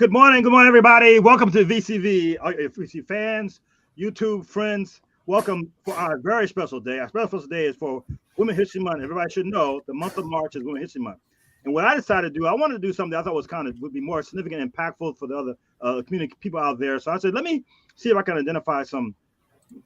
Good morning, everybody. Welcome to VCV, VC fans, YouTube friends. Welcome for our very special day. Our special day is for Women's History Month. Everybody should know the month of March is Women's History Month. And what I decided to do, I wanted to do something I thought was would be more significant and impactful for the other community people out there. So I said, let me see if I can identify some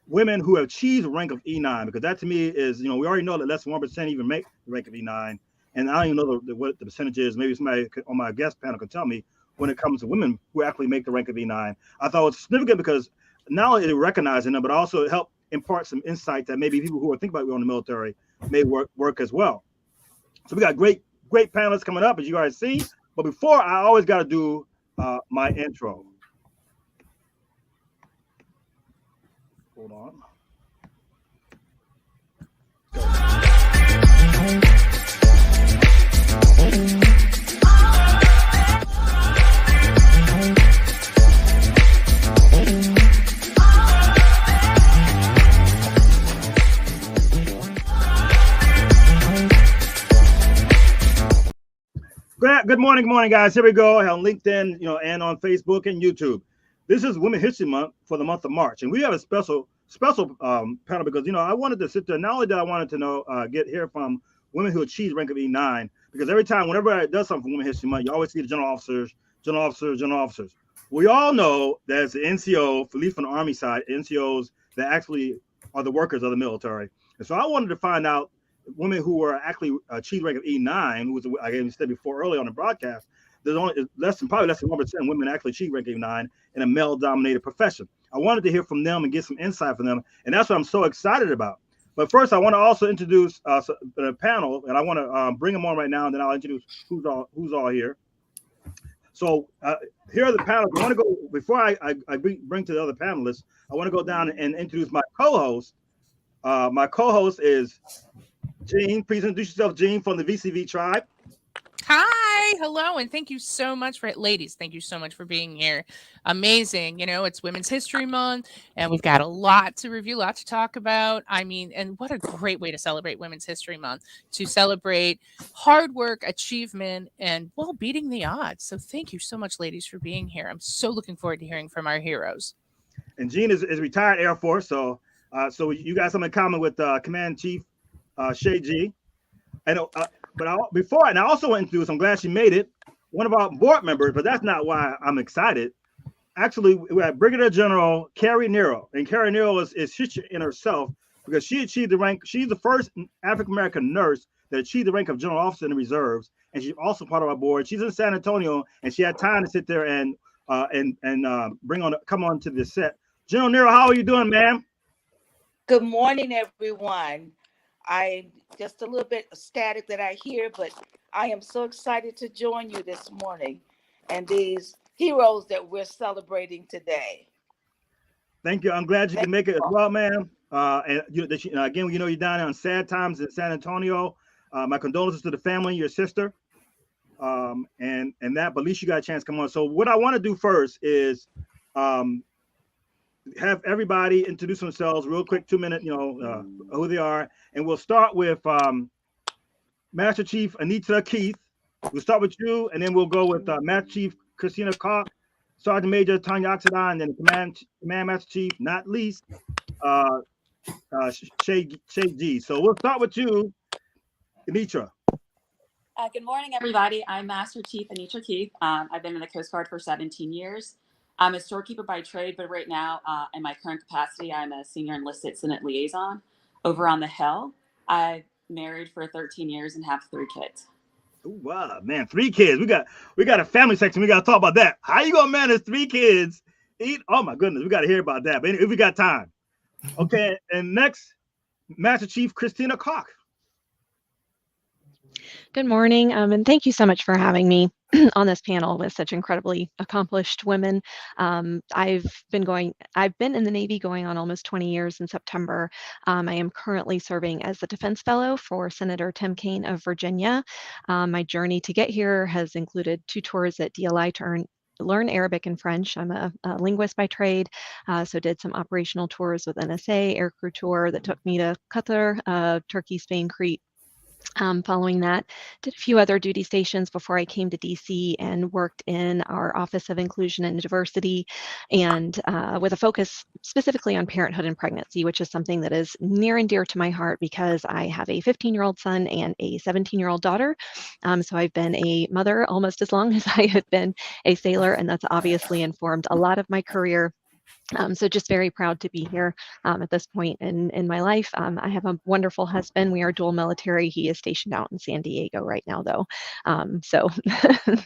women who have achieved the rank of E9, because that to me is, we already know that less than 1% even make the rank of E9. And I don't even know what the percentage is. Maybe somebody on my guest panel can tell me when it comes to women who actually make the rank of E9. I thought it was significant because not only it recognizing them, but also it helped impart some insight that maybe people who are thinking about going in the military may work as well. So we got great panelists coming up, as you guys see. But before, I always got to do my intro. Hold on. Good morning, guys. Here we go on LinkedIn, and on Facebook and YouTube. This is Women's History Month for the month of March, and we have a special panel because I wanted to sit there. Not only did I wanted to hear from women who achieved rank of E9, because every time, whenever I does something for Women's History Month, you always see the general officers. We all know that it's the NCO, at least from the Army side, NCOs that actually are the workers of the military. And so I wanted to find out women who were actually achieved rank of E9, who was, I said before earlier on the broadcast, there's only probably less than 1% women actually achieve rank of E9 in a male-dominated profession. I wanted to hear from them and get some insight from them, and that's what I'm so excited about. But first, I want to also introduce the panel, and I want to bring them on right now, and then I'll introduce who's all here. So here are the panelists. I want to go before I bring to the other panelists. I want to go down and introduce my co-host. My co-host is Jean. Please introduce yourself, Jean, from the VCV tribe. Hi, hello, and thank you so much ladies. Thank you so much for being here. Amazing. It's Women's History Month, and we've got a lot to review, a lot to talk about. I mean, and what a great way to celebrate Women's History Month, to celebrate hard work, achievement, and, beating the odds. So thank you so much, ladies, for being here. I'm so looking forward to hearing from our heroes. And Jean is retired Air Force, so you got something in common with Command Chief Shay G. And but I also want to introduce, I'm glad she made it, one of our board members, but that's not why I'm excited. Actually, we have Brigadier General Carrie Nero, and Carrie Nero is history in herself because she achieved the rank. She's the first African-American nurse that achieved the rank of general officer in the reserves, and she's also part of our board. She's in San Antonio, and she had time to sit there and come on to the set. General Nero, how are you doing, ma'am? Good morning, everyone. I just a little bit static that I hear, but I am so excited to join you this morning and these heroes that we're celebrating today. Thank you. I'm glad you Thank can make it as you all. well, ma'am. And again, you're down on sad times in San Antonio. My condolences to the family, your sister, and that. But at least you got a chance to come on. So what I want to do first is um, have everybody introduce themselves real quick, 2 minute, who they are, and we'll start with Master Chief Anita Keith. We'll start with you, and then we'll go with Master Chief Christina Koch, Sergeant Major Tanya Oxidine, and then Command Master Chief, not least, uh, Shay G. So we'll start with you, Anitra. Good morning, everybody. I'm Master Chief Anitra Keith. I've been in the Coast Guard for 17 years. I'm a storekeeper by trade, but right now, in my current capacity, I'm a senior enlisted Senate liaison over on the Hill. I've married for 13 years and have 3 kids. Ooh, wow, man, 3 kids. We got a family section. We got to talk about that. How you gonna manage 3 kids? Oh my goodness, we got to hear about that. But if we got time, okay. And next, Master Chief Christina Koch. Good morning, and thank you so much for having me on this panel with such incredibly accomplished women. I've been in the Navy going on almost 20 years in September. I am currently serving as the Defense Fellow for Senator Tim Kaine of Virginia. My journey to get here has included 2 tours at DLI to learn Arabic and French. I'm a linguist by trade, so did some operational tours with NSA, aircrew tour that took me to Qatar, Turkey, Spain, Crete. Following that, did a few other duty stations before I came to DC and worked in our Office of Inclusion and Diversity, and with a focus specifically on parenthood and pregnancy, which is something that is near and dear to my heart because I have a 15-year-old son and a 17-year-old daughter. So I've been a mother almost as long as I have been a sailor, and that's obviously informed a lot of my career. So just very proud to be here at this point in my life. I have a wonderful husband. We are dual military. He is stationed out in San Diego right now, though. So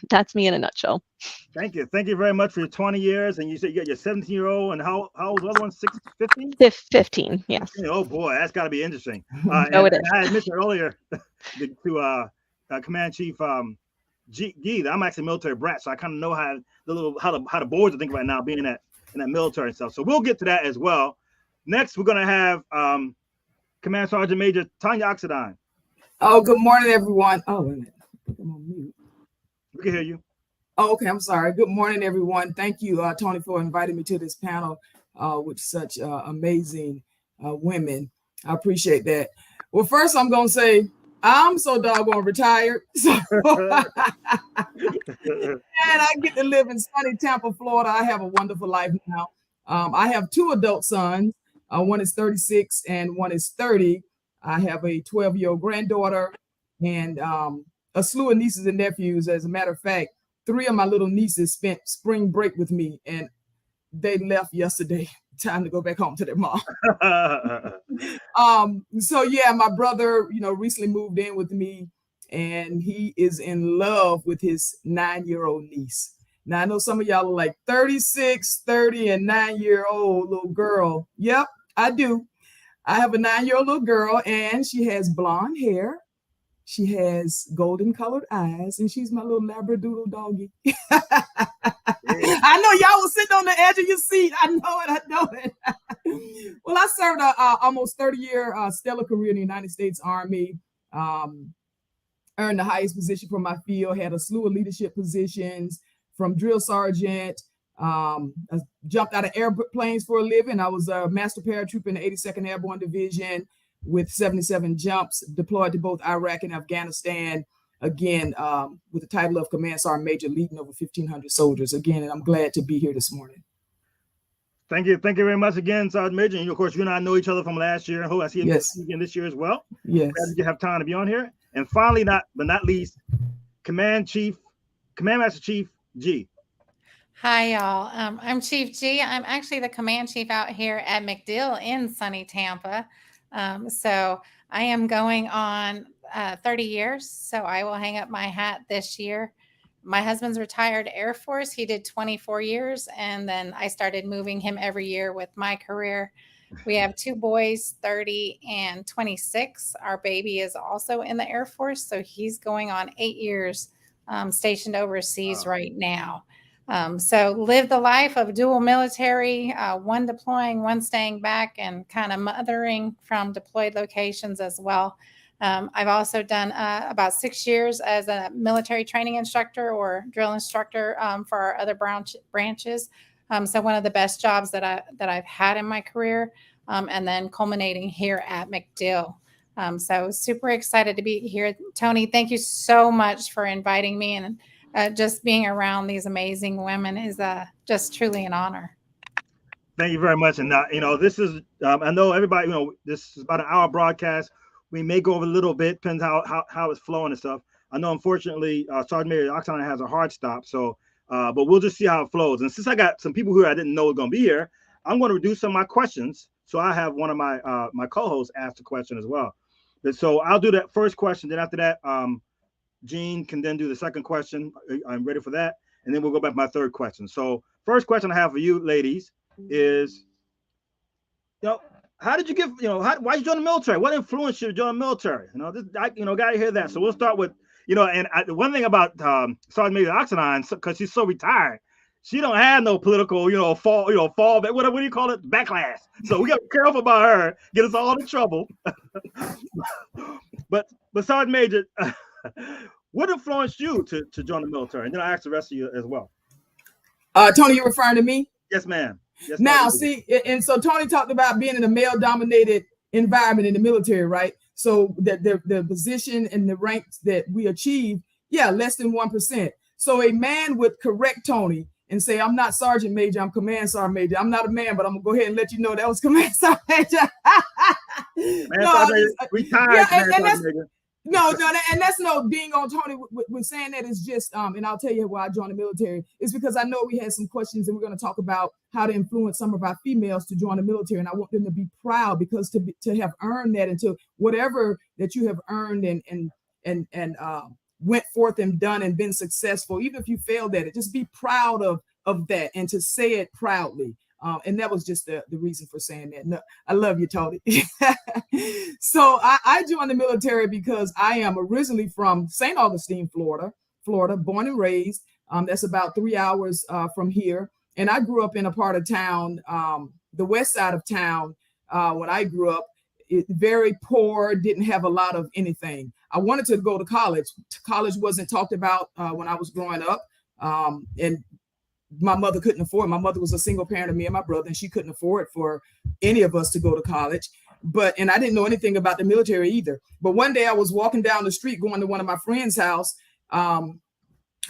that's me in a nutshell. Thank you. Thank you very much for your 20 years. And you said you got your 17-year-old, and how old was the other one? 15? 15, yes. Oh boy, that's got to be interesting. Oh, it is. I had mentioned earlier to Command Chief G that I'm actually a military brat, so I kind of know how the boards are thinking right now, being in that military and stuff. So we'll get to that as well. Next, we're going to have Command Sergeant Major Tanya Oxidine. Oh, good morning, everyone. Oh, wait a minute. I'm on mute. We can hear you. Oh, okay. I'm sorry. Good morning, everyone. Thank you, Tony, for inviting me to this panel with such amazing women. I appreciate that. Well, first, I'm going to say I'm so doggone retired. So and I get to live in sunny Tampa, Florida. I have a wonderful life now. I have 2 adult sons. One is 36 and one is 30. I have a 12-year-old granddaughter and a slew of nieces and nephews. As a matter of fact, 3 of my little nieces spent spring break with me, and they left yesterday. Time to go back home to their mom. So yeah, my brother, recently moved in with me, and he is in love with his 9-year-old niece. Now I know some of y'all are like 36, 30, and 9-year-old little girl. Yep, I do. I have a 9-year-old little girl, and she has blonde hair. She has golden colored eyes, and she's my little Labradoodle doggy. I know y'all was sitting on the edge of your seat. I know it. Well, I served a almost 30-year stellar career in the United States Army. Earned the highest position from my field, had a slew of leadership positions from drill sergeant. I jumped out of airplanes for a living. I was a master paratrooper in the 82nd Airborne Division with 77 jumps, deployed to both Iraq and Afghanistan, again, with the title of Command Sergeant Major, leading over 1,500 soldiers. Again, and I'm glad to be here this morning. Thank you very much again, Sergeant Major. And of course, you and I know each other from last year. I hope I see you again this year as well. Yes. Glad you have time to be on here. And finally, not least, Command Master Chief G. Hi, y'all. I'm Chief G. I'm actually the command chief out here at MacDill in sunny Tampa. So I am going on 30 years. So I will hang up my hat this year. My husband's retired Air Force. He did 24 years. And then I started moving him every year with my career. We have 2 boys, 30 and 26. Our baby is also in the Air Force, so he's going on 8 years stationed overseas right now. So live the life of dual military, one deploying, one staying back, and kind of mothering from deployed locations as well. I've also done about 6 years as a military training instructor or drill instructor for our other branches. So one of the best jobs that I've had in my career, and then culminating here at MacDill. So super excited to be here. Tony, thank you so much for inviting me, and just being around these amazing women is just truly an honor. Thank you very much. And this is I know everybody. This is about an hour broadcast. We may go over a little bit, depends how it's flowing and stuff. I know, unfortunately, Sergeant Major Oxana has a hard stop, so but we'll just see how it flows. And since I got some people who I didn't know were going to be here, I'm going to reduce some of my questions. So I have one of my my co-hosts ask a question as well. And so I'll do that first question. Then after that, Jean can then do the second question. I'm ready for that. And then we'll go back to my third question. So first question I have for you ladies is, how did you get, why you join the military? What influenced you to join the military? Got to hear that. So we'll start with, the one thing about Sergeant Major Oxana, because she's so retired, she don't have no political, fall, what do you call it? Backlash. So we got to be careful about her, get us all in trouble. but Sergeant Major, what influenced you to join the military? And then I ask the rest of you as well. Tony, you're referring to me? Yes, ma'am. Yes, now, see, and so Tony talked about being in a male-dominated environment in the military, right? So the position and the ranks that we achieve, less than 1%. So a man would correct Tony and say, I'm not Sergeant Major, I'm Command Sergeant Major. I'm not a man, but I'm going to go ahead and let you know that was Command Sergeant Major. Retired Command Sergeant Major. No, and that's being on Tony with saying that is just, and I'll tell you why I joined the military is because I know we had some questions and we're going to talk about how to influence some of our females to join the military. And I want them to be proud because to have earned that and to whatever that you have earned and went forth and done and been successful, even if you failed at it, just be proud of that and to say it proudly. And that was just the reason for saying that. No, I love you, Tony. So I joined the military because I am originally from St. Augustine, Florida, born and raised. That's about 3 hours from here. And I grew up in a part of town, the west side of town, when I grew up, very poor, didn't have a lot of anything. I wanted to go to college. College wasn't talked about when I was growing up. And my mother couldn't afford it. My mother was a single parent of me and my brother, and she couldn't afford for any of us to go to college. And I didn't know anything about the military either. But one day I was walking down the street going to one of my friend's house. I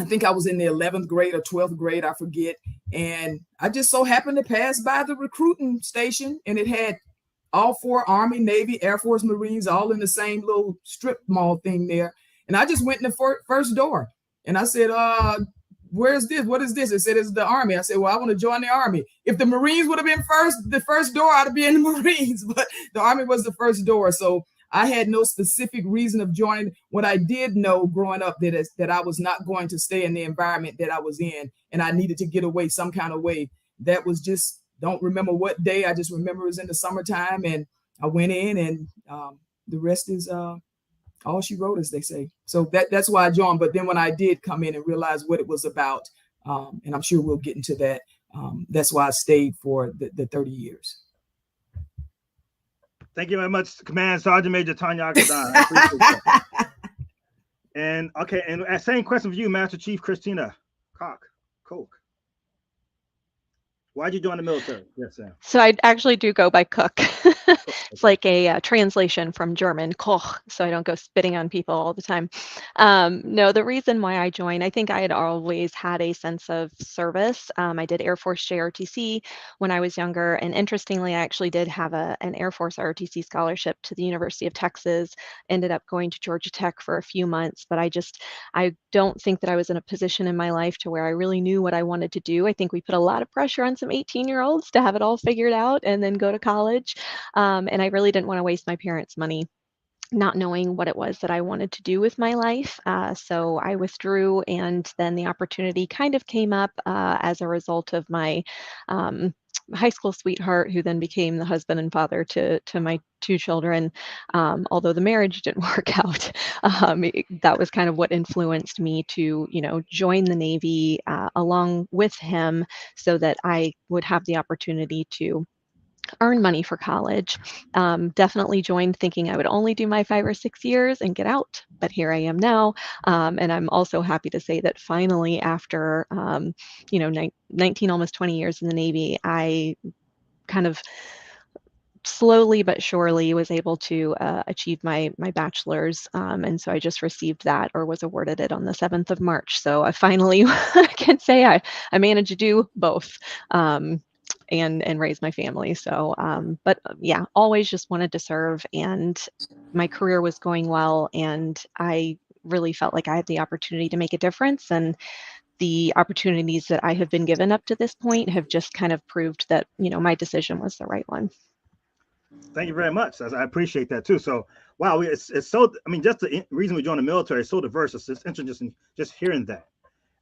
think I was in the 11th grade or 12th grade, I forget. And I just so happened to pass by the recruiting station, and it had all 4 Army, Navy, Air Force, Marines, all in the same little strip mall thing there. And I just went in the first door and I said, where's this? What is this? It said it's the Army. I said, well, I want to join the Army. If the Marines would have been the first door, I'd be in the Marines, but the Army was the first door. So I had no specific reason of joining. What I did know growing up that I was not going to stay in the environment that I was in, and I needed to get away some kind of way. That was just, don't remember what day. I just remember it was in the summertime, and I went in, and the rest is all she wrote, as they say. So that's why I joined. But then when I did come in and realize what it was about, and I'm sure we'll get into that, that's why I stayed for the 30 years. Thank you very much, Command Sergeant Major Tanya Akadan. I appreciate that. And okay, and same question for you, Master Chief Christina Koch. Why'd you join the military? Yes, Sam. So I actually do go by Cook. It's like a translation from German, Koch, so I don't go spitting on people all the time. No, the reason why I joined, I think I had always had a sense of service. I did Air Force JRTC when I was younger, and interestingly, I actually did have an Air Force ROTC scholarship to the University of Texas, ended up going to Georgia Tech for a few months, but I don't think that I was in a position in my life to where I really knew what I wanted to do. I think we put a lot of pressure on some 18-year-olds to have it all figured out and then go to college. And I really didn't want to waste my parents' money. not knowing what it was that I wanted to do with my life. So I withdrew, and then the opportunity kind of came up as a result of my um, high school sweetheart, who then became the husband and father to my two children. Although the marriage didn't work out, that was kind of what influenced me to, join the Navy along with him, so that I would have the opportunity to earn money for college. Definitely joined thinking I would only do my 5 or 6 years and get out, but here I am now. And I'm also happy to say that finally, after 19, almost 20 years in the Navy, I kind of slowly but surely was able to achieve my bachelor's, and so I just received that, or was awarded it, on the 7th of March. So I finally can say I managed to do both. And raise my family. So, but yeah, always just wanted to serve, and my career was going well, and I really felt like I had the opportunity to make a difference. And the opportunities that I have been given up to this point have just kind of proved that, my decision was the right one. Thank you very much. I appreciate that too. So, wow, it's so. I mean, just the reason we joined the military is so diverse. It's just interesting just hearing that.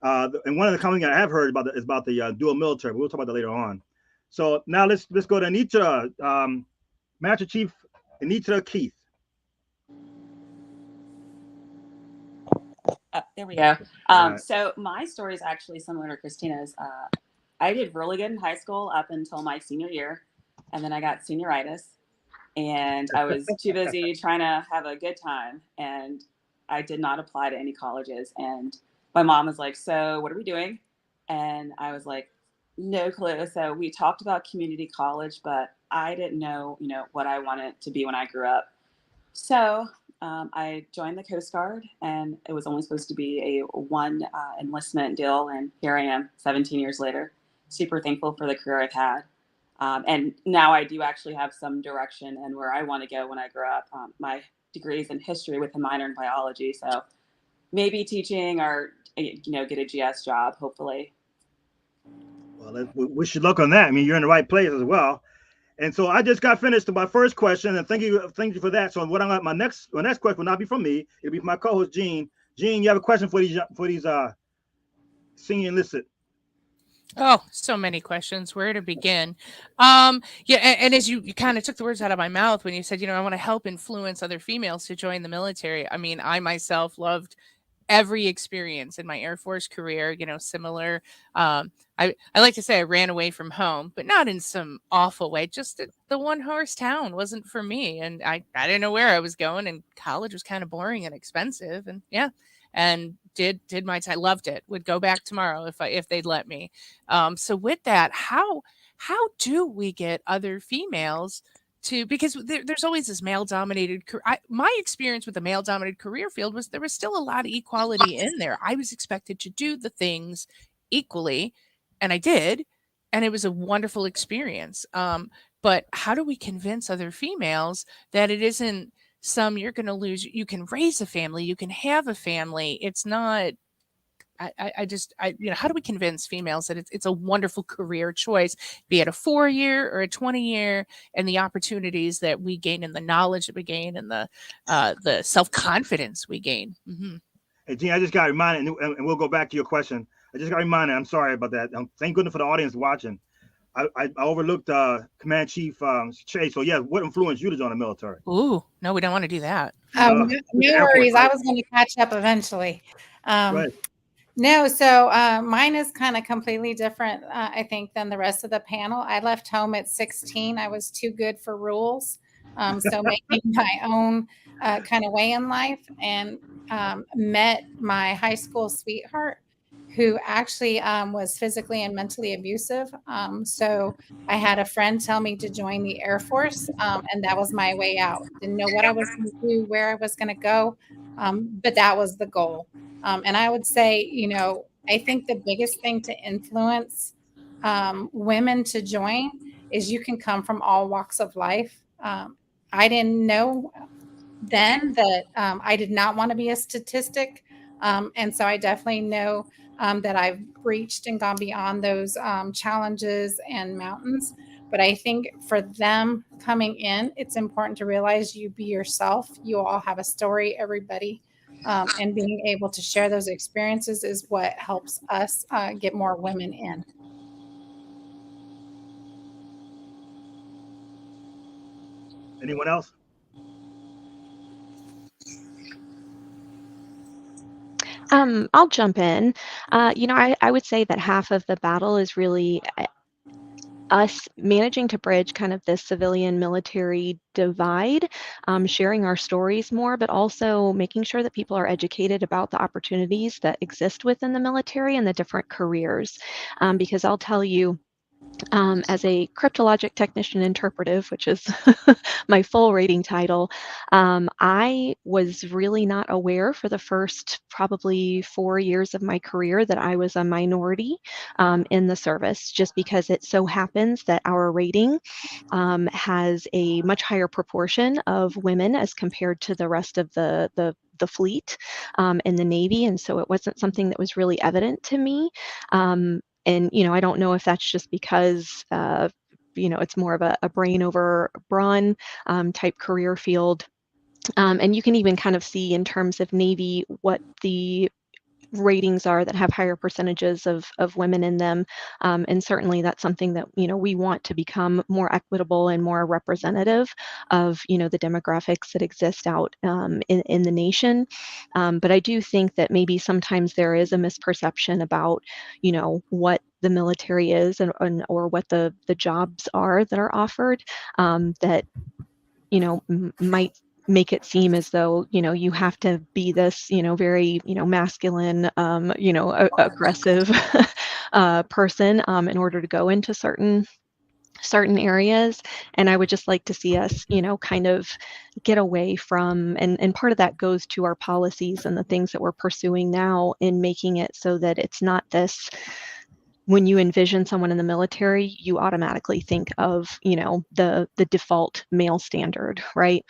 And one of the comments I have heard about is about the dual military. But we'll talk about that later on. So now let's go to Anitra, Master Chief Anitra Keith. There we go. Right. So my story is actually similar to Christina's. I did really good in high school up until my senior year, and then I got senioritis, and I was too busy trying to have a good time, and I did not apply to any colleges. And my mom was like, "So what are we doing?" And I was like, "No clue." So we talked about community college, but I didn't know, what I wanted to be when I grew up. So I joined the Coast Guard, and it was only supposed to be a one enlistment deal. And here I am 17 years later, super thankful for the career I've had. And now I do actually have some direction and where I want to go when I grow up. My degree is in history with a minor in biology. So maybe teaching, or, get a GS job, hopefully. Well, we wish you luck on that. I mean, you're in the right place as well. And so I just got finished with my first question, and thank you for that. So what my next question will not be from me; it'll be from my co-host Gene. Gene, you have a question for these senior enlisted? Oh, so many questions. Where to begin? Yeah, and as you kind of took the words out of my mouth when you said, I want to help influence other females to join the military. I mean, I myself loved every experience in my Air Force career, similar. I like to say I ran away from home, but not in some awful way. Just the one horse town wasn't for me. And I didn't know where I was going, and college was kind of boring and expensive. And yeah, and did my time, loved it, would go back tomorrow if they'd let me. So with that, how do we get other females to, because there's always this male dominated my experience with the male dominated career field was there was still a lot of equality in there. I was expected to do the things equally, and I did, and it was a wonderful experience. But how do we convince other females that it isn't you're going to lose? You can raise a family, you can have a family. It's not. How do we convince females that it's a wonderful career choice, be it a 4-year or a 20-year, and the opportunities that we gain, and the knowledge that we gain, and the self-confidence we gain. Mm-hmm. Hey, Gene, I just got reminded, and we'll go back to your question. I just got reminded. I'm sorry about that. Thank goodness for the audience watching. I overlooked Command Chief Chase. So yeah, what influenced you to join the military? Ooh, no, we don't want to do that. No worries. Right? I was going to catch up eventually. Right. No, so mine is kind of completely different, I think, than the rest of the panel. I left home at 16. I was too good for rules. So making my own kind of way in life, and met my high school sweetheart, who actually was physically and mentally abusive. So I had a friend tell me to join the Air Force, and that was my way out. Didn't know what I was going to do, where I was going to go, but that was the goal. And I would say, I think the biggest thing to influence women to join is you can come from all walks of life. I didn't know then that I did not want to be a statistic. And so I definitely know that I've reached and gone beyond those challenges and mountains. But I think for them coming in, it's important to realize you be yourself. You all have a story, everybody. And being able to share those experiences is what helps us get more women in. Anyone else? I'll jump in. I would say that half of the battle is really us managing to bridge kind of this civilian military divide, sharing our stories more, but also making sure that people are educated about the opportunities that exist within the military and the different careers. Because I'll tell you, as a cryptologic technician interpretive, which is my full rating title, I was really not aware for the first probably 4 years of my career that I was a minority in the service, just because it so happens that our rating has a much higher proportion of women as compared to the rest of the fleet in the Navy. And so it wasn't something that was really evident to me. And, I don't know if that's just because, it's more of a brain over brawn type career field. And you can even kind of see in terms of Navy what the ratings are that have higher percentages of women in them. And certainly that's something that, we want to become more equitable and more representative of, the demographics that exist out in the nation. But I do think that maybe sometimes there is a misperception about, what the military is or what the jobs are that are offered that, might make it seem as though you have to be this very masculine aggressive person in order to go into certain areas. And I would just like to see us kind of get away from, and part of that goes to our policies and the things that we're pursuing now in making it so that it's not this, when you envision someone in the military, you automatically think of, the default male standard, right?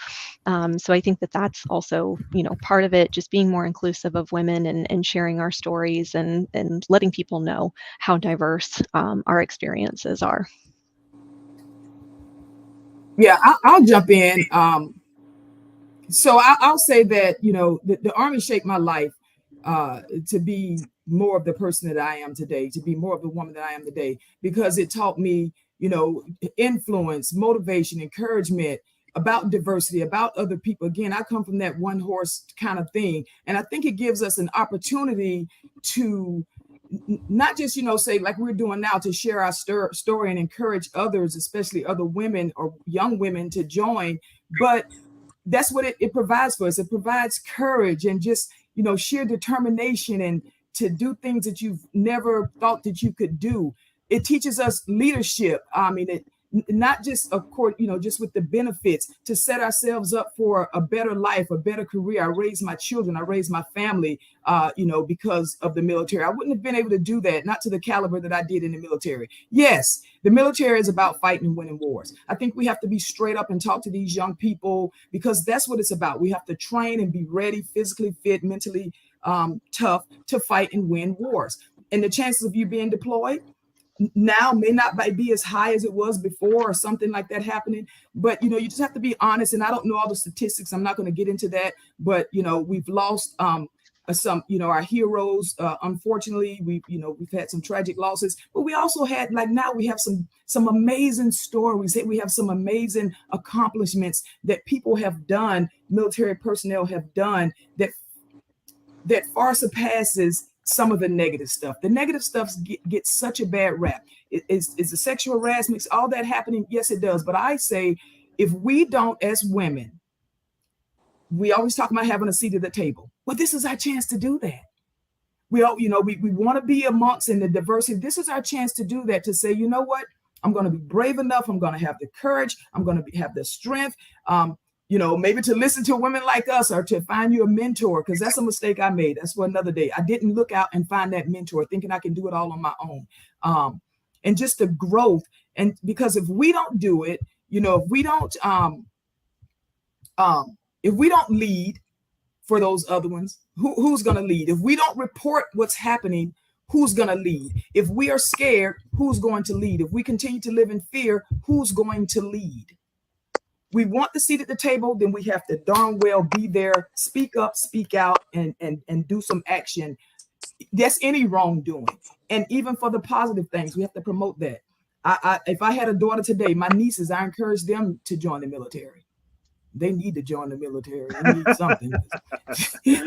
So I think that that's also, part of it, just being more inclusive of women and sharing our stories and letting people know how diverse our experiences are. Yeah, I'll jump in. So I'll say that, the Army shaped my life to be more of the person that I am today, to be more of the woman that I am today, because it taught me, influence, motivation, encouragement, about diversity, about other people. Again, I come from that one horse kind of thing. And I think it gives us an opportunity to not just, say like we're doing now, to share our story and encourage others, especially other women or young women, to join. But that's what it provides for us. It provides courage and just, sheer determination and to do things that you've never thought that you could do. It teaches us leadership. I mean, not just, of course, just with the benefits, to set ourselves up for a better life, a better career. I raised my children, I raised my family, because of the military. I wouldn't have been able to do that, not to the caliber that I did in the military. Yes, the military is about fighting and winning wars. I think we have to be straight up and talk to these young people, because that's what it's about. We have to train and be ready, physically fit, mentally tough to fight and win wars. And the chances of you being deployed now may not be as high as it was before, or something like that happening. But you just have to be honest. And I don't know all the statistics, I'm not going to get into that, but we've lost some, our heroes. Unfortunately, we've had some tragic losses, but we also had, like, now we have some amazing stories. We have some amazing accomplishments that people have done, military personnel have done, that far surpasses some of the negative stuff. The negative stuff gets such a bad rap. Is the sexual harassment, all that happening? Yes, it does. But I say, if we don't, as women, we always talk about having a seat at the table. Well, this is our chance to do that. We all, we want to be amongst in the diversity. This is our chance to do that, to say, you know what? I'm going to be brave enough. I'm going to have the courage. I'm going to have the strength. Maybe to listen to women like us, or to find you a mentor, because that's a mistake I made. That's for another day. I didn't look out and find that mentor, thinking I can do it all on my own. And just the growth. And because if we don't do it, if we don't lead for those other ones, who's going to lead? If we don't report what's happening, who's going to lead? If we are scared, who's going to lead? If we continue to live in fear, who's going to lead? We want the seat at the table, then we have to darn well be there, speak up, speak out, and do some action. That's any wrongdoing. And even for the positive things, we have to promote that. If I had a daughter today, my nieces, I encourage them to join the military. They need to join the military. They need something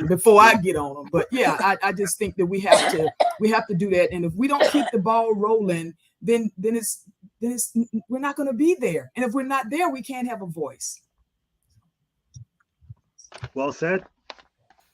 before I get on them. But yeah, I just think that we have to do that. And if we don't keep the ball rolling, then we're not going to be there. And if we're not there, we can't have a voice. Well said.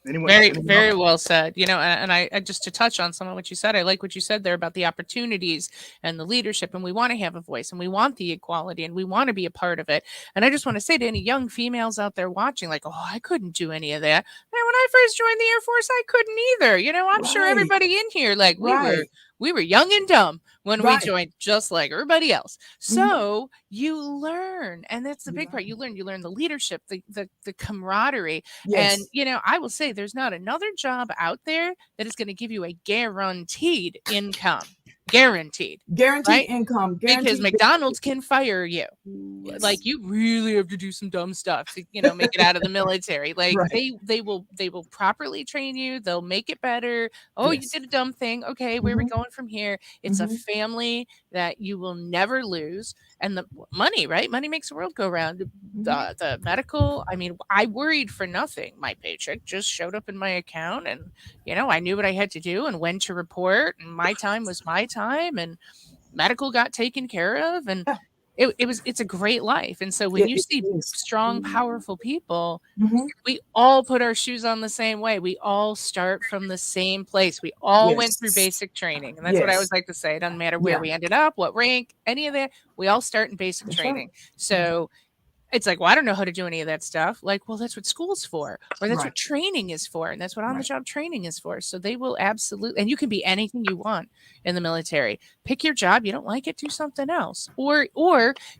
Anyone, very well said. You know, and I just to touch on some of what you said, I like what you said there about the opportunities and the leadership, and we want to have a voice, and we want the equality, and we want to be a part of it. And I just want to say to any young females out there watching, like, oh, I couldn't do any of that. Man, when I first joined the Air Force, I couldn't either. You know, I'm sure everybody in here, like, we were young and dumb when we joined, just like everybody else. So you learn, and that's the big part. You learn the leadership, the camaraderie. And, you know, I will say there's not another job out there that is going to give you a guaranteed income. Guaranteed right? Income, because McDonald's can fire you. Like, you really have to do some dumb stuff to, you know, make it out of the military. Like, they will properly train you. They'll make it better. Oh, you did a dumb thing. Okay, where are we going from here? It's a family that you will never lose. And the money, right? Money makes the world go round. The medical, I mean, I worried for nothing. My paycheck just showed up in my account, and, you know, I knew what I had to do and when to report, and my time was my time, and medical got taken care of, and it's a great life. And so when you see strong, powerful people, we all put our shoes on the same way. We all start from the same place. We all went through basic training. And that's what I always like to say. It doesn't matter where we ended up, what rank, any of that. We all start in basic training. So it's like, well, I don't know how to do any of that stuff. Like, well, that's what school's for, or that's what training is for. And that's what on-the-job training is for. So they will absolutely, and you can be anything you want in the military. Pick your job. You don't like it, do something else. Or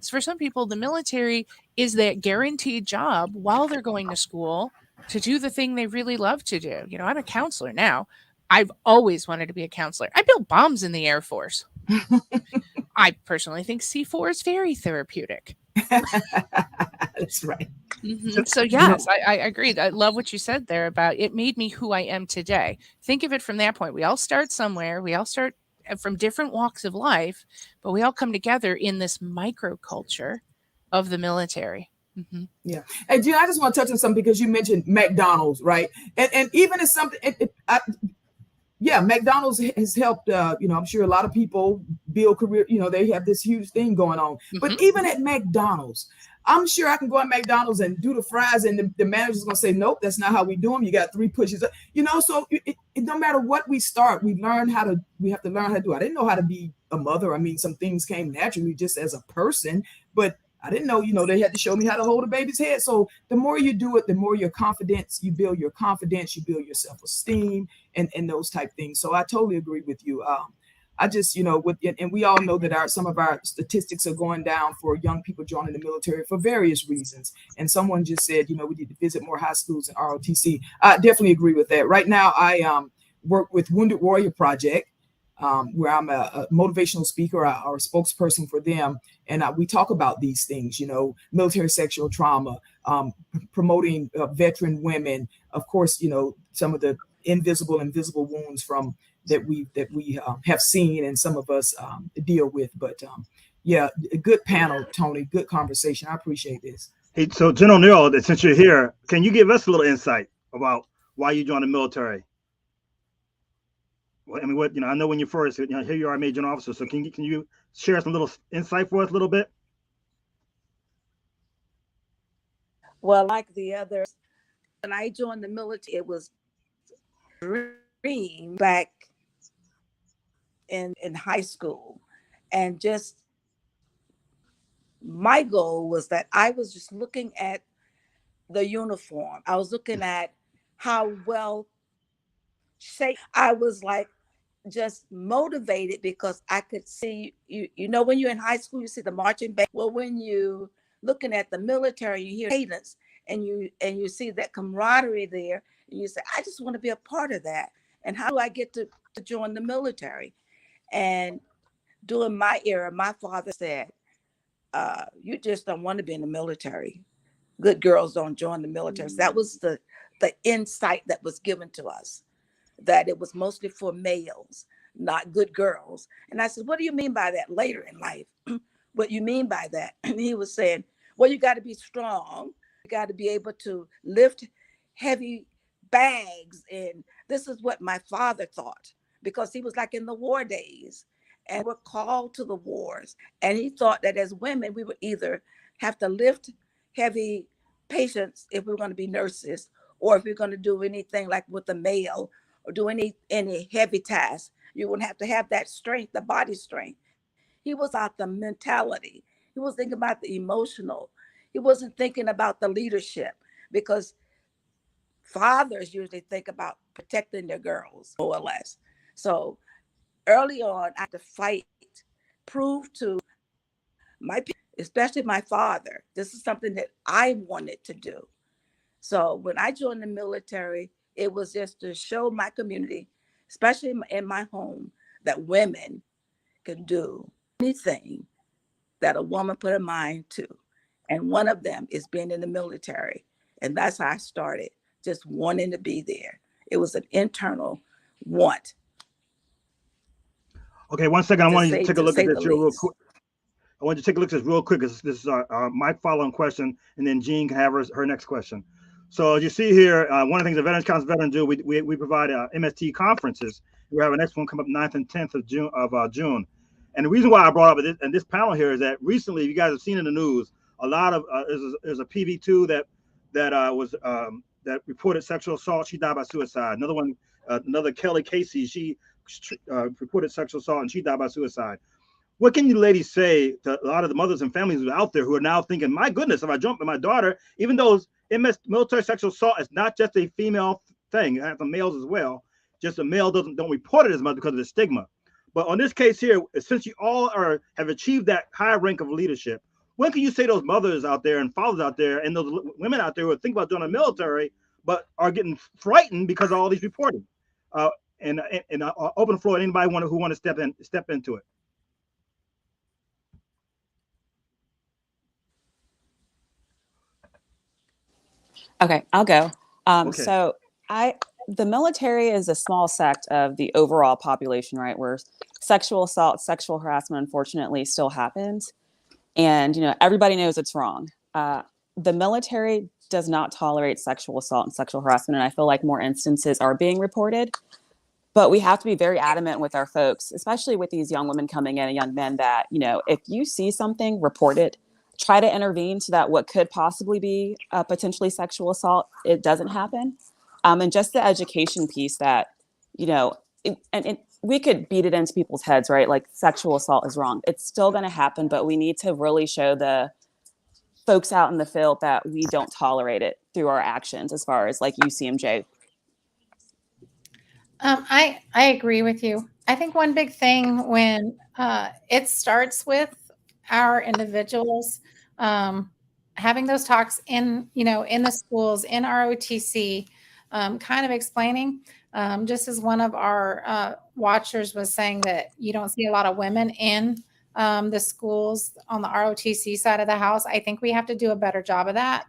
for some people, the military is that guaranteed job while they're going to school to do the thing they really love to do. You know, I'm a counselor now. I've always wanted to be a counselor. I built bombs in the Air Force. I personally think C4 is very therapeutic. That's right. So yes, I agree. I love what you said there about it made me who I am today. Think of it from that point. We all start somewhere. We all start from different walks of life, but we all come together in this microculture of the military. Yeah. And Gina, I just want to touch on something because you mentioned McDonald's, right? And even as something, McDonald's has helped, you know, I'm sure a lot of people build career, you know, they have this huge thing going on. But even at McDonald's, I'm sure I can go at McDonald's and do the fries, and the manager's going to say, nope, that's not how we do them. You got 3 pushes, you know, so no matter what we start, we have to learn how to do it. I didn't know how to be a mother. I mean, some things came naturally just as a person, but I didn't know, you know, they had to show me how to hold a baby's head. So the more you do it, the more your confidence, you build your confidence, you build your self-esteem and those type things. So I totally agree with you. I just, you know, and we all know that some of our statistics are going down for young people joining the military for various reasons. And someone just said, you know, we need to visit more high schools and ROTC. I definitely agree with that. Right now, I work with Wounded Warrior Project, where I'm a motivational speaker or a spokesperson for them. And we talk about these things, you know, military sexual trauma, promoting veteran women, of course, you know, some of the invisible wounds from that we have seen and some of us deal with. But yeah, a good panel, Tony, good conversation. I appreciate this. Hey, so General Nero, since you're here, can you give us a little insight about why you joined the military? Well, I mean, what, you know, I know when you first, you know, here you are, Major General Officer. So can you share some little insight for us a little bit? Well, like the others, when I joined the military, it was a dream back in high school. And just my goal was that I was just looking at the uniform. I was looking at how well shaped. I was like just motivated because I could see, you know, when you're in high school, you see the marching band. Well, when you looking at the military, you hear cadence and you see that camaraderie there, and you say, I just want to be a part of that. And how do I get to to join the military. And during my era, my father said, you just don't want to be in the military. Good girls don't join the military. So that was the insight that was given to us, that it was mostly for males, not good girls. And I said, what do you mean by that later in life? What you mean by that? And he was saying, well, you got to be strong. You got to be able to lift heavy bags. And this is what my father thought, because he was like in the war days and were called to the wars. And he thought that as women, we would either have to lift heavy patients if we were going to be nurses, or if we're going to do anything like with the male or do any heavy tasks, you wouldn't have to have that strength, the body strength. He was out the mentality. He was thinking about the emotional. He wasn't thinking about the leadership, because fathers usually think about protecting their girls, more or less. So early on, I had to fight, prove to my people, especially my father, this is something that I wanted to do. So when I joined the military, it was just to show my community, especially in my home, that women can do anything that a woman put her mind to. And one of them is being in the military. And that's how I started, just wanting to be there. It was an internal want. Okay, 1 second. I want you to take a look at this real least. quick. I want you to take a look at this real quick. This is my following question, and then Jean can have her next question. So as you see here, one of the things the Veterans Council veterans do, we provide MST conferences. We have our next one come up 9th and 10th of June. And the reason why I brought up this panel here is that recently, you guys have seen in the news, a lot of there's a PV2 that reported sexual assault. She died by suicide. Another one, another Kelly Casey, she reported sexual assault and she died by suicide. What can you ladies say to a lot of the mothers and families who are out there who are now thinking, my goodness, if I jump with my daughter, even though military sexual assault is not just a female thing, it happens to males as well. Just a male don't report it as much because of the stigma. But on this case here, since you all have achieved that high rank of leadership, when can you say those mothers out there and fathers out there and those women out there who think about joining the military but are getting frightened because of all these reporting? And open the floor to anybody who want to step into it. Okay, I'll go. Okay. So the military is a small sect of the overall population, right? Where sexual assault, sexual harassment, unfortunately, still happens. And, everybody knows it's wrong. The military does not tolerate sexual assault and sexual harassment. And I feel like more instances are being reported. But we have to be very adamant with our folks, especially with these young women coming in and young men, that, if you see something, report it. Try to intervene so that what could possibly be potentially sexual assault, it doesn't happen. And just the education piece that, we could beat it into people's heads, right? Like sexual assault is wrong. It's still going to happen, but we need to really show the folks out in the field that we don't tolerate it through our actions as far as like UCMJ. I agree with you. I think one big thing when it starts with our individuals having those talks in the schools, in ROTC, kind of explaining, just as one of our watchers was saying that you don't see a lot of women in the schools on the ROTC side of the house. I think we have to do a better job of that.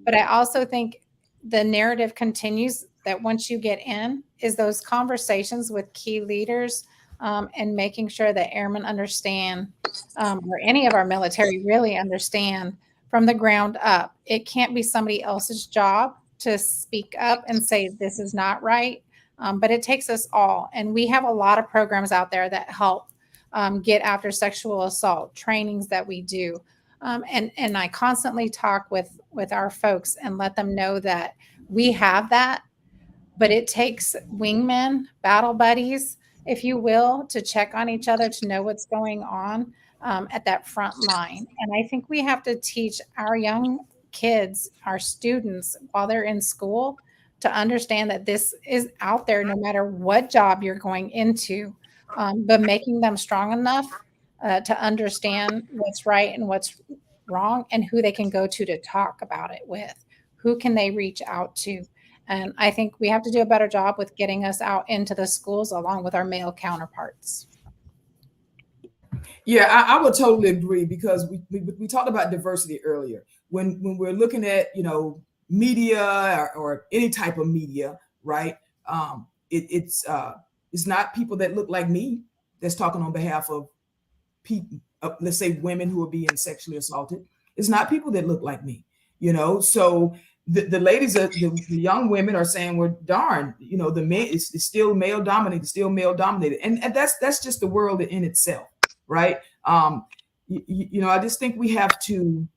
But I also think the narrative continues that once you get in is those conversations with key leaders and making sure that airmen understand, or any of our military really understand from the ground up. It can't be somebody else's job to speak up and say, this is not right. But it takes us all. And we have a lot of programs out there that help get after sexual assault, trainings that we do. And I constantly talk with our folks and let them know that we have that, but it takes wingmen, battle buddies, if you will, to check on each other, to know what's going on at that front line. And I think we have to teach our young kids, our students, while they're in school, to understand that this is out there no matter what job you're going into, but making them strong enough to understand what's right and what's wrong and who they can go to talk about it with. Who can they reach out to? And I think we have to do a better job with getting us out into the schools along with our male counterparts. Yeah, I would totally agree, because we talked about diversity earlier. When we're looking at, media or any type of media, right? It's not people that look like me that's talking on behalf of people, let's say women who are being sexually assaulted. It's not people that look like me, So the ladies, the young women are saying, well, darn, the men, it's still male dominated, and that's just the world in itself, right? I just think we have to.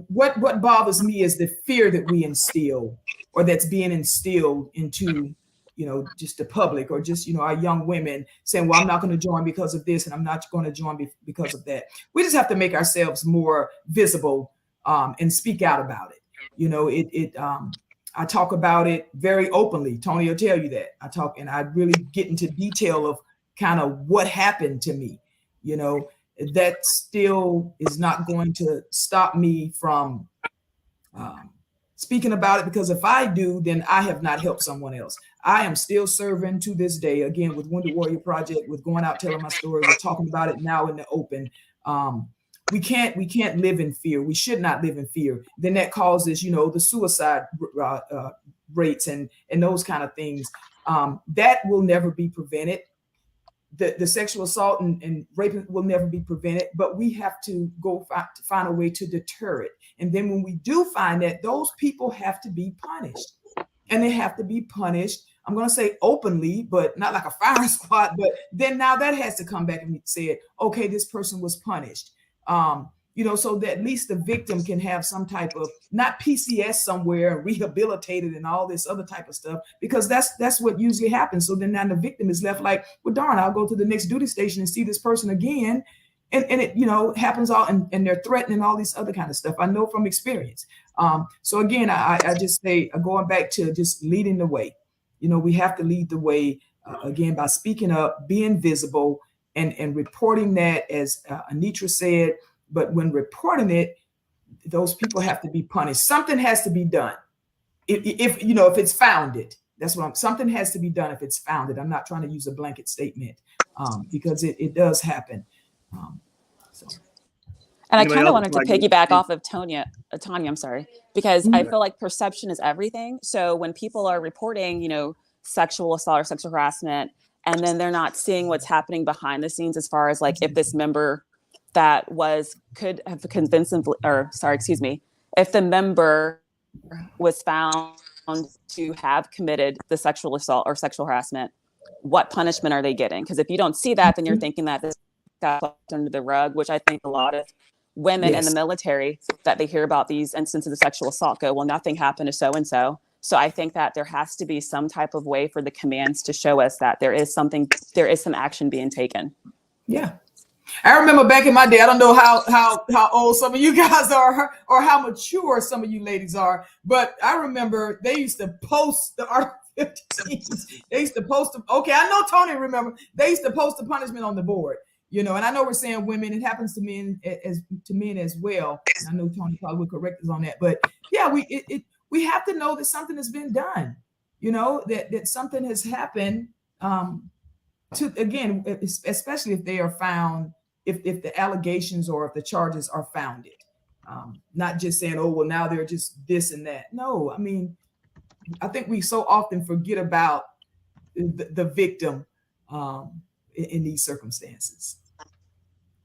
What bothers me is the fear that we instill, or that's being instilled into, just the public, or just, our young women saying, well, I'm not going to join because of this, and I'm not going to join because of that. We just have to make ourselves more visible, and speak out about it. I talk about it very openly. Tony will tell you that. I really get into detail of kind of what happened to me. That still is not going to stop me from speaking about it, because if I do, then I have not helped someone else. I am still serving to this day, again, with Wounded Warrior Project, with going out telling my story. We're talking about it now in the open. We can't live in fear. We should not live in fear. Then that causes, the suicide rates and those kind of things. That will never be prevented. The sexual assault and rape will never be prevented, but we have to find a way to deter it. And then when we do find that, those people have to be punished, and they have to be punished. I'm going to say openly, but not like a firing squad. But then now that has to come back and say, okay, this person was punished. So that at least the victim can have some type of, not PCS somewhere and rehabilitated and all this other type of stuff, because that's what usually happens. So then now the victim is left like, well, darn, I'll go to the next duty station and see this person again. And it, happens all, and they're threatening all these other kind of stuff. I know from experience. So again, I just say, going back to just leading the way, we have to lead the way, again, by speaking up, being visible, and reporting that, as Anitra said. But when reporting it, those people have to be punished. Something has to be done. If it's founded, something has to be done if it's founded. I'm not trying to use a blanket statement, because it does happen. And I kind of wanted to piggyback off of Tanya, I'm sorry, because I feel like perception is everything. So when people are reporting, sexual assault or sexual harassment, and then they're not seeing what's happening behind the scenes, as far as like if this member that could have convinced them, if the member was found to have committed the sexual assault or sexual harassment, what punishment are they getting? Because if you don't see that, then you're thinking that this got swept under the rug, which I think a lot of women in the military, that they hear about these instances of sexual assault, go, well, nothing happened to so-and-so. So I think that there has to be some type of way for the commands to show us that there is some action being taken. Yeah. I remember back in my day, I don't know how old some of you guys are, or how mature some of you ladies are, but I remember they used to post the Article 15s. They used to post them. Okay, I know Tony remember. They used to post the punishment on the board, and I know we're saying women, it happens to men as well. And I know Tony probably would correct us on that, but yeah, we have to know that something has been done, that something has happened, again, especially if they are found, if the allegations or if the charges are founded, not just saying, oh, well, now they're just this and that. No, I mean, I think we so often forget about the victim in these circumstances.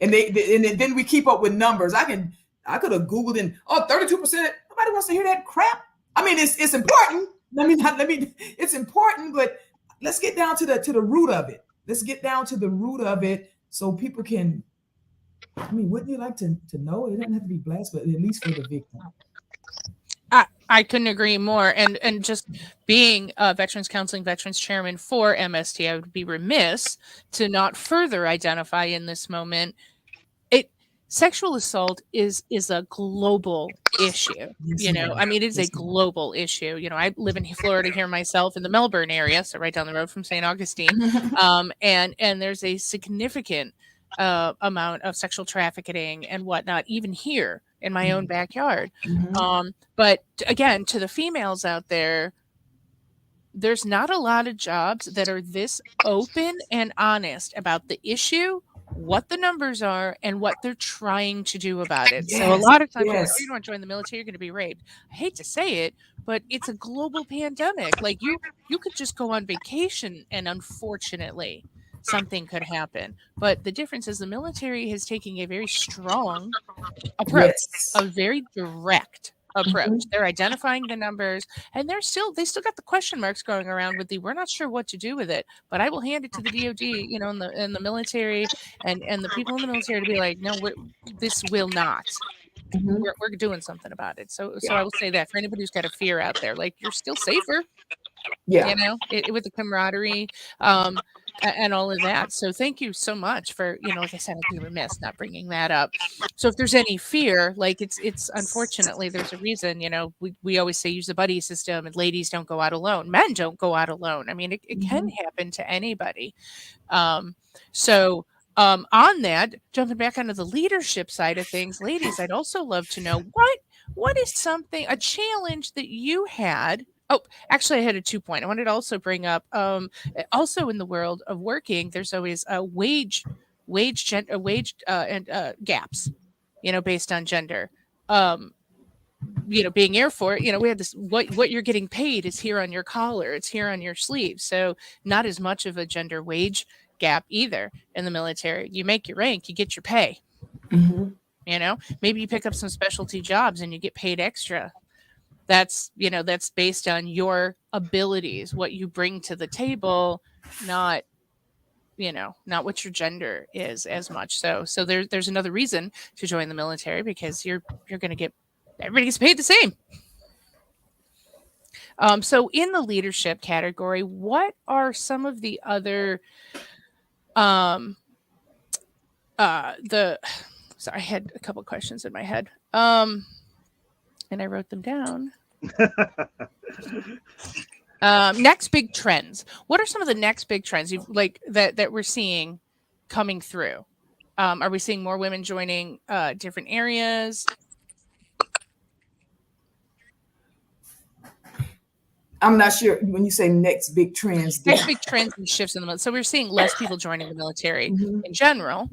And then we keep up with numbers. I could have Googled 32%. Nobody wants to hear that crap. I mean, it's important. It's important, but let's get down to the root of it. Let's get down to the root of it, so people can, wouldn't you like to know? It doesn't have to be blessed, but at least for the victim. I couldn't agree more. And just being a Veterans Counseling Veterans Chairman for MST, I would be remiss to not further identify in this moment. Sexual assault is a global issue. It is a global issue. I live in Florida here myself, in the Melbourne area, so right down the road from St. Augustine. And there's a significant amount of sexual trafficking and whatnot, even here in my own backyard. But again, to the females out there, there's not a lot of jobs that are this open and honest about the issue, what the numbers are, and what they're trying to do about it. So a Yes, lot of times, like, oh, yes. you don't join the military, you're going to be raped. I hate to say it, but it's a global pandemic. Like you could just go on vacation, and unfortunately, something could happen. But the difference is the military is taking a very strong approach, Yes. a very direct approach. Mhm. They're identifying the numbers, and they still got the question marks going around with the we're not sure what to do with it. But I will hand it to the DoD, you know, and the military and the people in the military to be like, no, this will not. Mhm. We're doing something about it. So Yeah. I will say that for anybody who's got a fear out there, like you're still safer, Yeah. you know, with the camaraderie. And all of that. So thank you so much for, you know, like I said, I'd be remiss not bringing that up. So if there's any fear, like it's unfortunately there's a reason, you know, we always say use the buddy system, and ladies don't go out alone. Men don't go out alone. I mean, it can happen to anybody. So on that, jumping back onto the leadership side of things, ladies, I'd also love to know what is a challenge that you had. Oh, actually, I had a 2-point. I wanted to also bring up, also in the world of working, there's always a wage and gaps, you know, based on gender. You know, being Air Force, you know, we had this, what you're getting paid is here on your collar, it's here on your sleeve. So not as much of a gender wage gap either in the military. You make your rank, you get your pay. You know, maybe you pick up some specialty jobs and you get paid extra. That's, you know, that's based on your abilities, what you bring to the table, not, you know, not what your gender is as much. So there's another reason to join the military, because you're going to get, everybody gets paid the same. So in the leadership category, what are some of the other sorry, I had a couple questions in my head. And I wrote them down. Next big trends. What are some of the next big trends you've like that we're seeing coming through? Are we seeing more women joining different areas? I'm not sure when you say next big trends. Next big trends and shifts in the military. So we're seeing less people joining the military in general.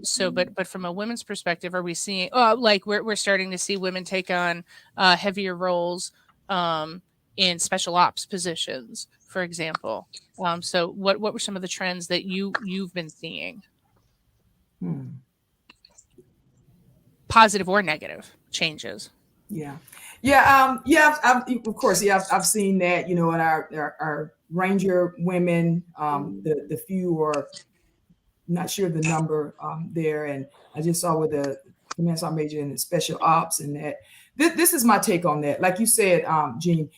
So, but from a women's perspective, are we seeing like we're starting to see women take on heavier roles in special ops positions, for example? So what were some of the trends that you've been seeing? Positive or negative changes? Yeah. Of course, I've seen that, you know, in our Ranger women, the few, or not sure the number there, and I just saw with the command sergeant major in the special ops, and that this is my take on that. Like you said, Jean,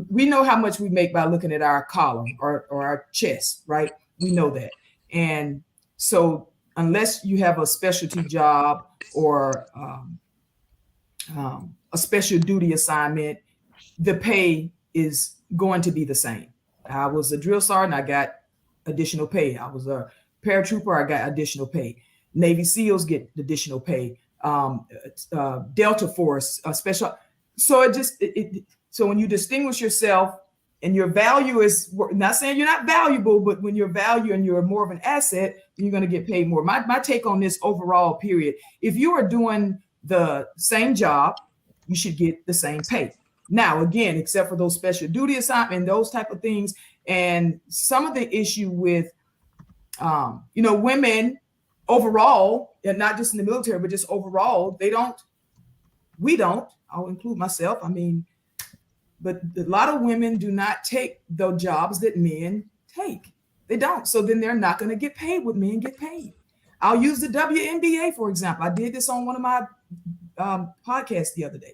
we know how much we make by looking at our column or our chest, right? We know that, and so unless you have a specialty job or a special duty assignment, the pay is going to be the same. I was a drill sergeant, I got additional pay. I was a paratrooper, I got additional pay. Navy SEALs get additional pay. Delta Force, special. So so when you distinguish yourself and your value is, not saying you're not valuable, but when your value and you're more of an asset, you're going to get paid more. My take on this overall period, if you are doing the same job, you should get the same pay. Now, again, except for those special duty assignments, those type of things, and some of the issue with, you know, women overall, and not just in the military, but just overall, we don't, I'll include myself. I mean, but a lot of women do not take the jobs that men take. They don't. So then they're not going to get paid what men get paid. I'll use the WNBA, for example. I did this on one of my podcasts the other day.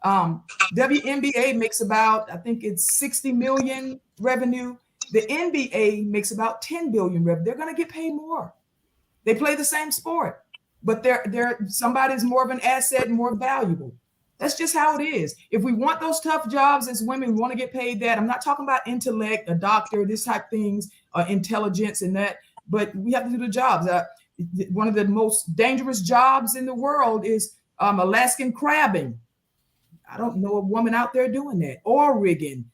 WNBA makes about, I think it's 60 million revenue. The NBA makes about 10 billion revenue. They're going to get paid more. They play the same sport, but somebody's more of an asset and more valuable. That's just how it is. If we want those tough jobs as women, we want to get paid that. I'm not talking about intellect, a doctor, this type of things, intelligence and that, but we have to do the jobs. One of the most dangerous jobs in the world is Alaskan crabbing. I don't know a woman out there doing that, or rigging,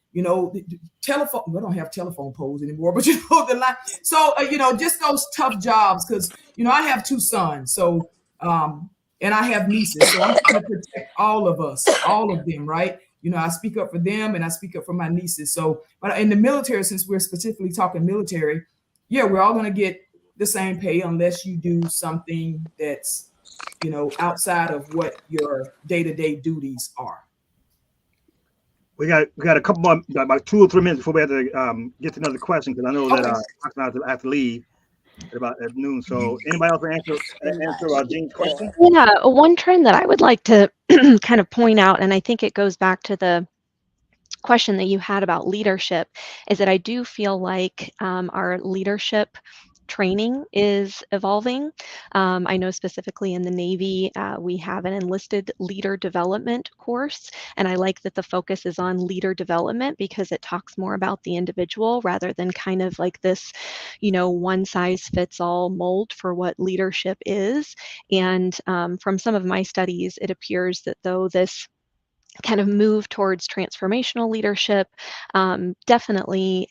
telephone. We don't have telephone poles anymore, but the line. So just those tough jobs, because I have 2 sons, so and I have nieces, so I'm trying to protect all of us, all of them, right? I speak up for them and I speak up for my nieces. So, but in the military, since we're specifically talking military, yeah, we're all going to get the same pay unless you do something that's, outside of what your day-to-day duties are. We got a couple more, about 2 or 3 minutes before we have to get to another question, because I know that I have to leave at noon. So anybody else answer Jean's question? Yeah, one trend that I would like to kind of point out, and I think it goes back to the question that you had about leadership, is that I do feel like our leadership training is evolving. I know specifically in the Navy, we have an enlisted leader development course, and I like that the focus is on leader development because it talks more about the individual rather than kind of like this, one size fits all mold for what leadership is. And from some of my studies, it appears that though this kind of move towards transformational leadership definitely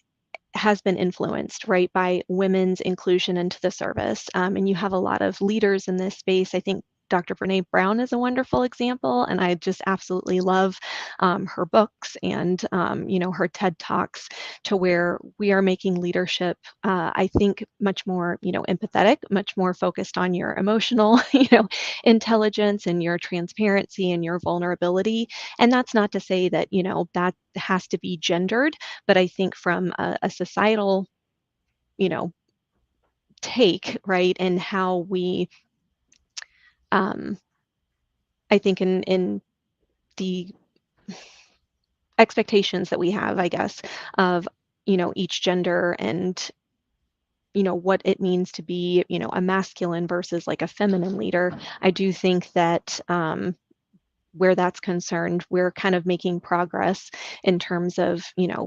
has been influenced, right, by women's inclusion into the service. And you have a lot of leaders in this space. I think Dr. Brene Brown is a wonderful example, and I just absolutely love her books and her TED Talks, to where we are making leadership, I think, much more empathetic, much more focused on your emotional intelligence and your transparency and your vulnerability. And that's not to say that that has to be gendered, but I think from a societal take, right, and how we I think in the expectations that we have, I guess, of each gender and what it means to be a masculine versus like a feminine leader, I do think that where that's concerned, we're kind of making progress in terms of,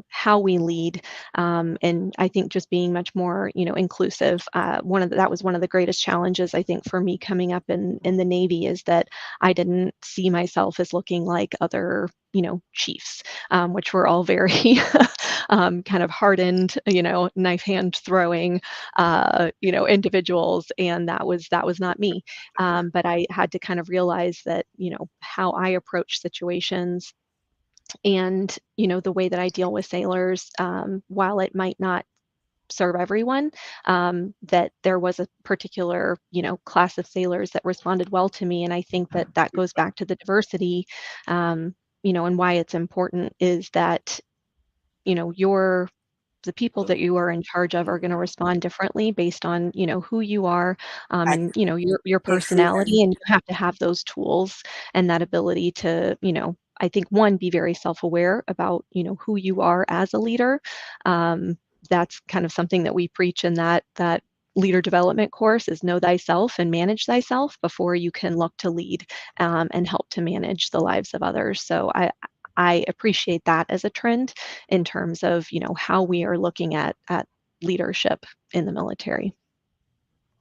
how we lead. And I think just being much more, inclusive. That was one of the greatest challenges, I think, for me coming up in the Navy, is that I didn't see myself as looking like other, chiefs, which were all very kind of hardened, knife hand throwing, individuals. And that was not me. But I had to kind of realize that, how I approach situations and, the way that I deal with sailors, while it might not serve everyone, that there was a particular, class of sailors that responded well to me. And I think that goes back to the diversity, and why it's important is that, the people that you are in charge of are going to respond differently based on, who you are, and, your personality. And you have to have those tools and that ability to, I think, one, be very self-aware about, who you are as a leader. That's kind of something that we preach in that leader development course, is know thyself and manage thyself before you can look to lead, and help to manage the lives of others. So I appreciate that as a trend in terms of, how we are looking at leadership in the military.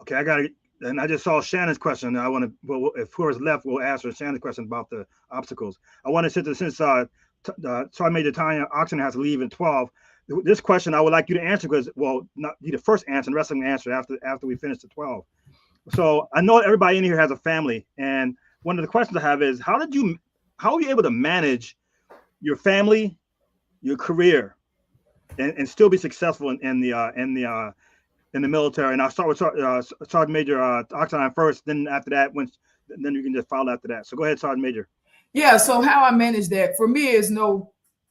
Okay, and I just saw Shannon's question. If whoever's left, we'll answer Shannon's question about the obstacles. I want to say that since Sergeant Major Tanya Oxen has to leave in 12, this question I would like you to answer, because, not be the first answer, and the rest of them answer after we finish the 12. So I know everybody in here has a family, and one of the questions I have is, how are you able to manage your family, your career, and still be successful in the military? And I'll start with Sergeant Major Oxenheim first. Then after that, then you can just follow after that. So go ahead, Sergeant Major. Yeah. So how I manage that, for me, is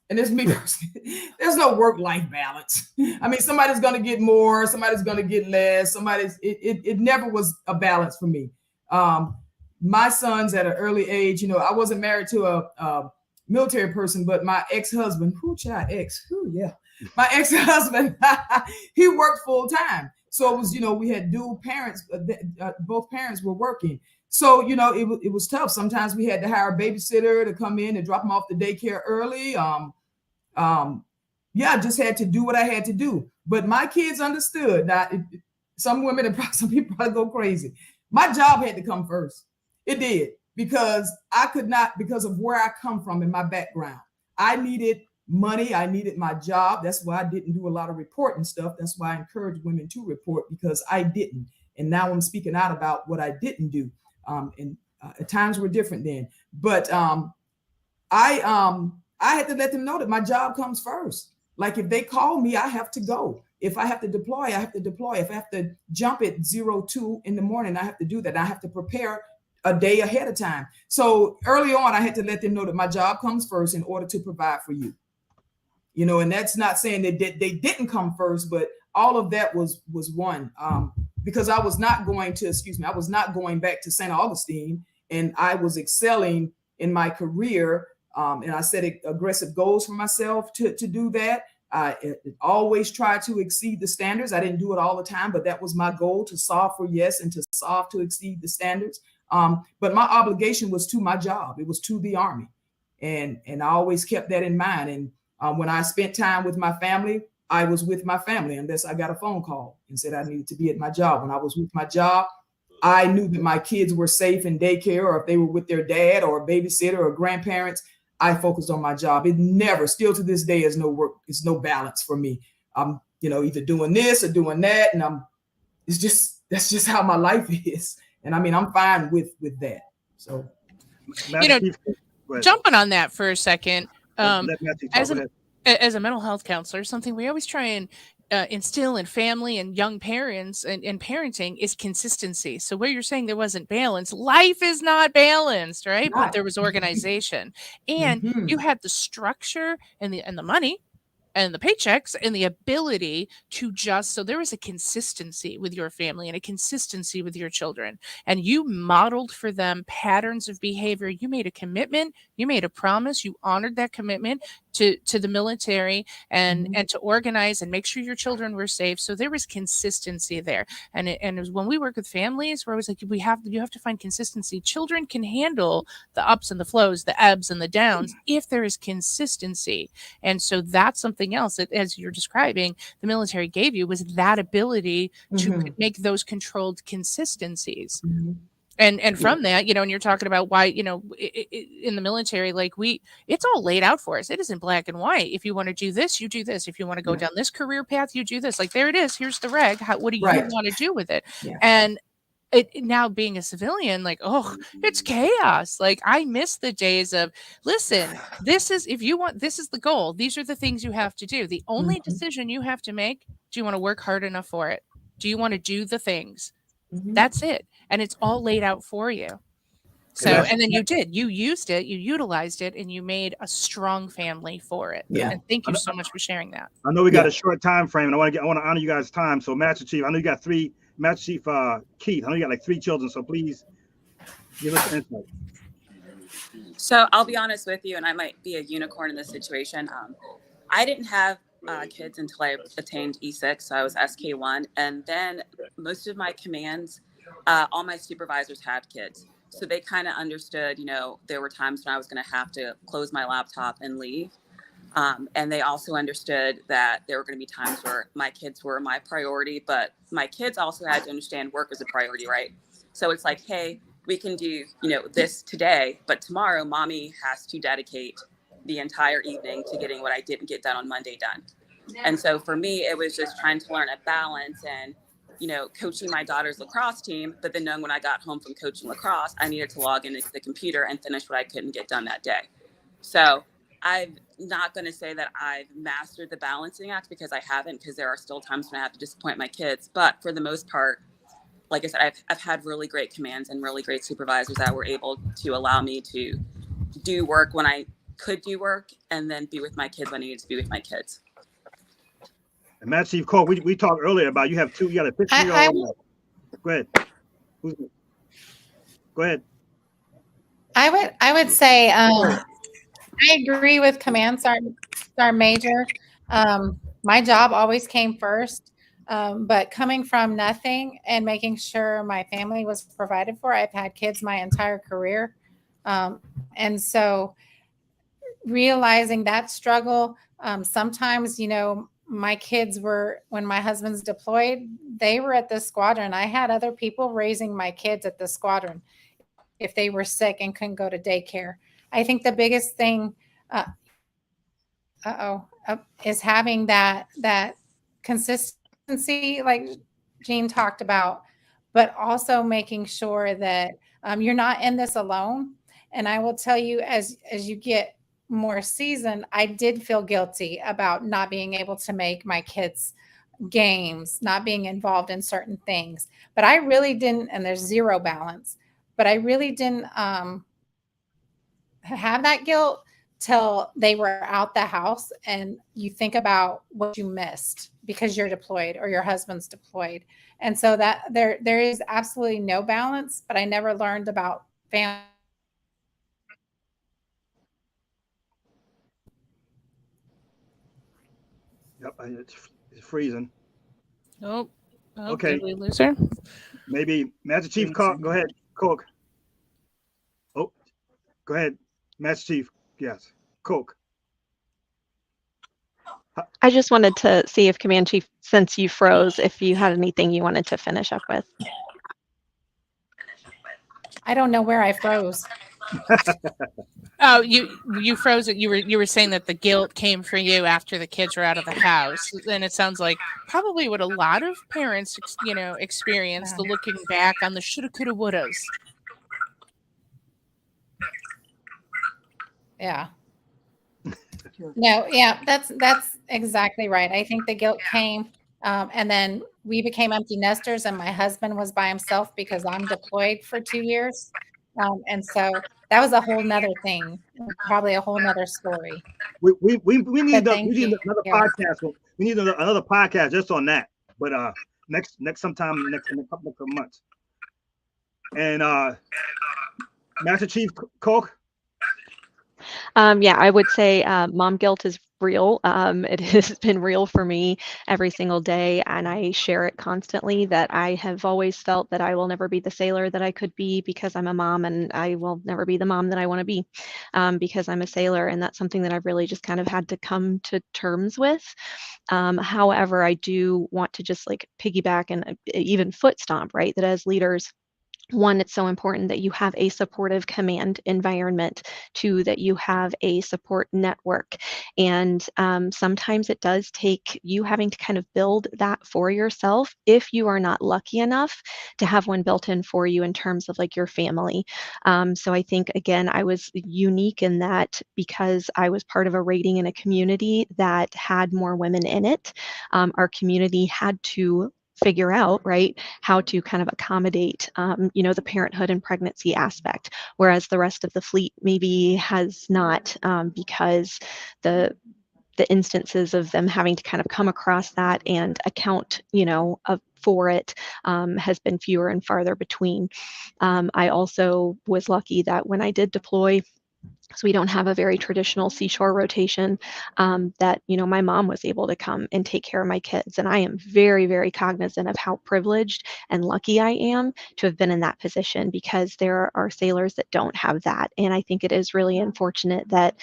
and it's me personally, there's no work-life balance. I mean, somebody's going to get more, somebody's going to get less. It never was a balance for me. My sons at an early age, I wasn't married to a military person, but my ex-husband, my ex-husband, he worked full time. So it was, we had dual parents, both parents were working. So, it was tough. Sometimes we had to hire a babysitter to come in and drop them off the daycare early. I just had to do what I had to do. But my kids understood that some women and some people probably go crazy. My job had to come first. It did, because I could not, because of where I come from in my background. I needed money. I needed my job. That's why I didn't do a lot of reporting stuff. That's why I encourage women to report, because I didn't. And now I'm speaking out about what I didn't do. And times were different then. But I had to let them know that my job comes first. Like if they call me, I have to go. If I have to deploy, I have to deploy. If I have to jump at 02 in the morning, I have to do that. I have to prepare a day ahead of time. So early on, I had to let them know that my job comes first in order to provide for you. You know, and that's not saying that they didn't come first, but all of that was one. Because I was not going to, I was not going back to St. Augustine, and I was excelling in my career. And I set aggressive goals for myself to do that. I always try to exceed the standards. I didn't do it all the time, but that was my goal, to solve for yes and to solve to exceed the standards. But my obligation was to my job. It was to the Army. And I always kept that in mind. And when I spent time with my family, I was with my family unless I got a phone call and said I needed to be at my job. When I was with my job, I knew that my kids were safe in daycare, or if they were with their dad or a babysitter or grandparents, I focused on my job. It never, still to this day, is no work. It's no balance for me. I'm, either doing this or doing that. And that's just how my life is. And I mean, I'm fine with that. So, jumping on that for a second, as a mental health counselor, something we always try and instill in family and young parents and parenting is consistency. So where you're saying there wasn't balance, life is not balanced, right? But there was organization, and you had the structure and the money and the paychecks and the ability to so there was a consistency with your family and a consistency with your children, and you modeled for them patterns of behavior. You made a commitment, you made a promise, you honored that commitment to the military and to organize and make sure your children were safe. So there was consistency there. And it was when we work with families where I was like, you have to find consistency. Children can handle the ups and the flows, the ebbs and the downs, if there is consistency. And so that's something else that, as you're describing, the military gave you, was that ability to make those controlled consistencies. And from that, and you're talking about why, in the military, like it's all laid out for us. It is in black and white. If you want to do this, you do this. If you want to go down this career path, you do this. Like, there it is. Here's the reg. What do you want to do with it? Yeah. And now being a civilian, like, it's chaos. Like, I miss the days of, listen, this is the goal. These are the things you have to do. The only decision you have to make, do you want to work hard enough for it? Do you want to do the things? That's it. And it's all laid out for you. So, and then you used it, you utilized it, and you made a strong family for it. Yeah. And thank you so much for sharing that. I know we got a short time frame, and I want to honor you guys' time. So, Master Chief, I know you got Master Chief Keith, I know you got like 3 children, so please give us an insight. So I'll be honest with you, and I might be a unicorn in this situation. I didn't have kids until I attained E6, so I was SK1, and then most of my commands, all my supervisors had kids, so they kind of understood, there were times when I was going to have to close my laptop and leave, and they also understood that there were going to be times where my kids were my priority, but my kids also had to understand work was a priority, right? So it's like, hey, we can do, this today, but tomorrow mommy has to dedicate the entire evening to getting what I didn't get done on Monday done. And so for me, it was just trying to learn a balance and, coaching my daughter's lacrosse team, but then knowing when I got home from coaching lacrosse, I needed to log into the computer and finish what I couldn't get done that day. So I'm not going to say that I've mastered the balancing act, because I haven't, because there are still times when I have to disappoint my kids. But for the most part, like I said, I've had really great commands and really great supervisors that were able to allow me to do work when I could do work, and then be with my kids when I needed to be with my kids. And Master Chief Cole, we talked earlier about you got a 15-year-old. Go ahead. Go ahead. I would say I agree with Command Sergeant Major. My job always came first, but coming from nothing and making sure my family was provided for. I've had kids my entire career, and so realizing that struggle. Sometimes, my kids were, when my husband's deployed, they were at the squadron. I had other people raising my kids at the squadron if they were sick and couldn't go to daycare. I think the biggest thing is having that consistency, like Jean talked about, but also making sure that you're not in this alone. And I will tell you, as you get more seasoned, I did feel guilty about not being able to make my kids games, not being involved in certain things. But I really didn't, and there's zero balance, but I really didn't have that guilt till they were out the house, and you think about what you missed because you're deployed or your husband's deployed. And so that there is absolutely no balance, but I never learned about family. Yep, it's freezing. Oh, Okay. Did we lose her? Maybe Master Chief, go ahead, Cook. Oh, go ahead, Master Chief. Yes, Cook. I just wanted to see if Command Chief, since you froze, if you had anything you wanted to finish up with. I don't know where I froze. Oh, you froze it. You were saying that the guilt came for you after the kids were out of the house, and it sounds like probably what a lot of parents, experience, the looking back on the shoulda, coulda, wouldas. Yeah. No, yeah, that's exactly right. I think the guilt came, and then we became empty nesters, and my husband was by himself because I'm deployed for 2 years. And so that was a whole nother thing, probably a whole nother story. We need Thank you. another podcast. We need another podcast just on that. But next sometime next in a couple of months. And Master Chief Cook. Yeah, I would say mom guilt is real. It has been real for me every single day, and I share it constantly that I have always felt that I will never be the sailor that I could be because I'm a mom, and I will never be the mom that I want to be because I'm a sailor, and that's something that I've really just kind of had to come to terms with. However, I do want to just like piggyback and even foot stomp, right? That as leaders, one, it's so important that you have a supportive command environment. Two, that you have a support network. And sometimes it does take you having to kind of build that for yourself if you are not lucky enough to have one built in for you in terms of like your family. So I think, again, I was unique in that because I was part of a rating in a community that had more women in it. Our community had to figure out, right, how to kind of accommodate, the parenthood and pregnancy aspect, whereas the rest of the fleet maybe has not, because the instances of them having to kind of come across that and account, for it has been fewer and farther between. I also was lucky that when I did deploy, so we don't have a very traditional seashore rotation, that my mom was able to come and take care of my kids, and I am very, very cognizant of how privileged and lucky I am to have been in that position, because there are sailors that don't have that. And I think it is really unfortunate that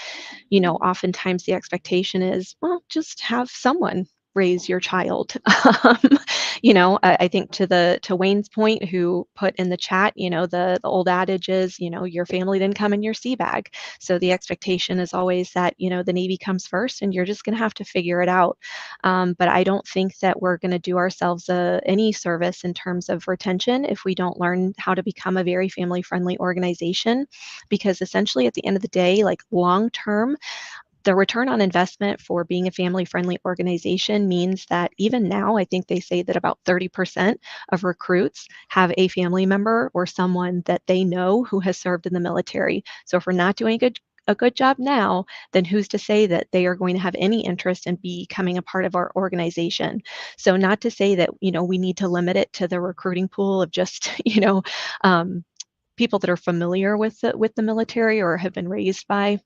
oftentimes the expectation is, well, just have someone raise your child. I think to Wayne's point, who put in the chat, the old adage is, your family didn't come in your sea bag. So the expectation is always that, the Navy comes first and you're just going to have to figure it out. But I don't think that we're going to do ourselves any service in terms of retention if we don't learn how to become a very family-friendly organization, because essentially at the end of the day, like long term, the return on investment for being a family-friendly organization means that even now, I think they say that about 30% of recruits have a family member or someone that they know who has served in the military. So if we're not doing a good job now, then who's to say that they are going to have any interest in becoming a part of our organization? So not to say that, we need to limit it to the recruiting pool of just, people that are familiar with the military or have been raised by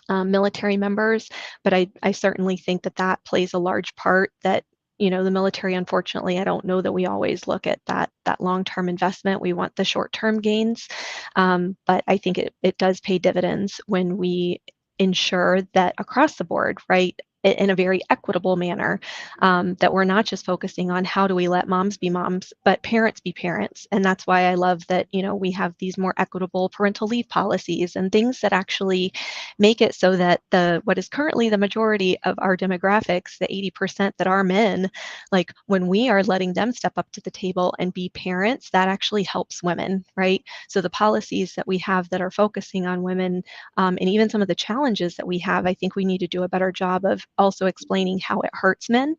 military members, but I certainly think that plays a large part. That the military, unfortunately, I don't know that we always look at that long-term investment. We want the short-term gains, but I think it does pay dividends when we ensure that across the board, right, it in a very equitable manner, that we're not just focusing on how do we let moms be moms, but parents be parents. And that's why I love that, we have these more equitable parental leave policies and things that actually make it so that what is currently the majority of our demographics, the 80% that are men, like when we are letting them step up to the table and be parents, that actually helps women, right? So the policies that we have that are focusing on women, and even some of the challenges that we have, I think we need to do a better job of also explaining how it hurts men,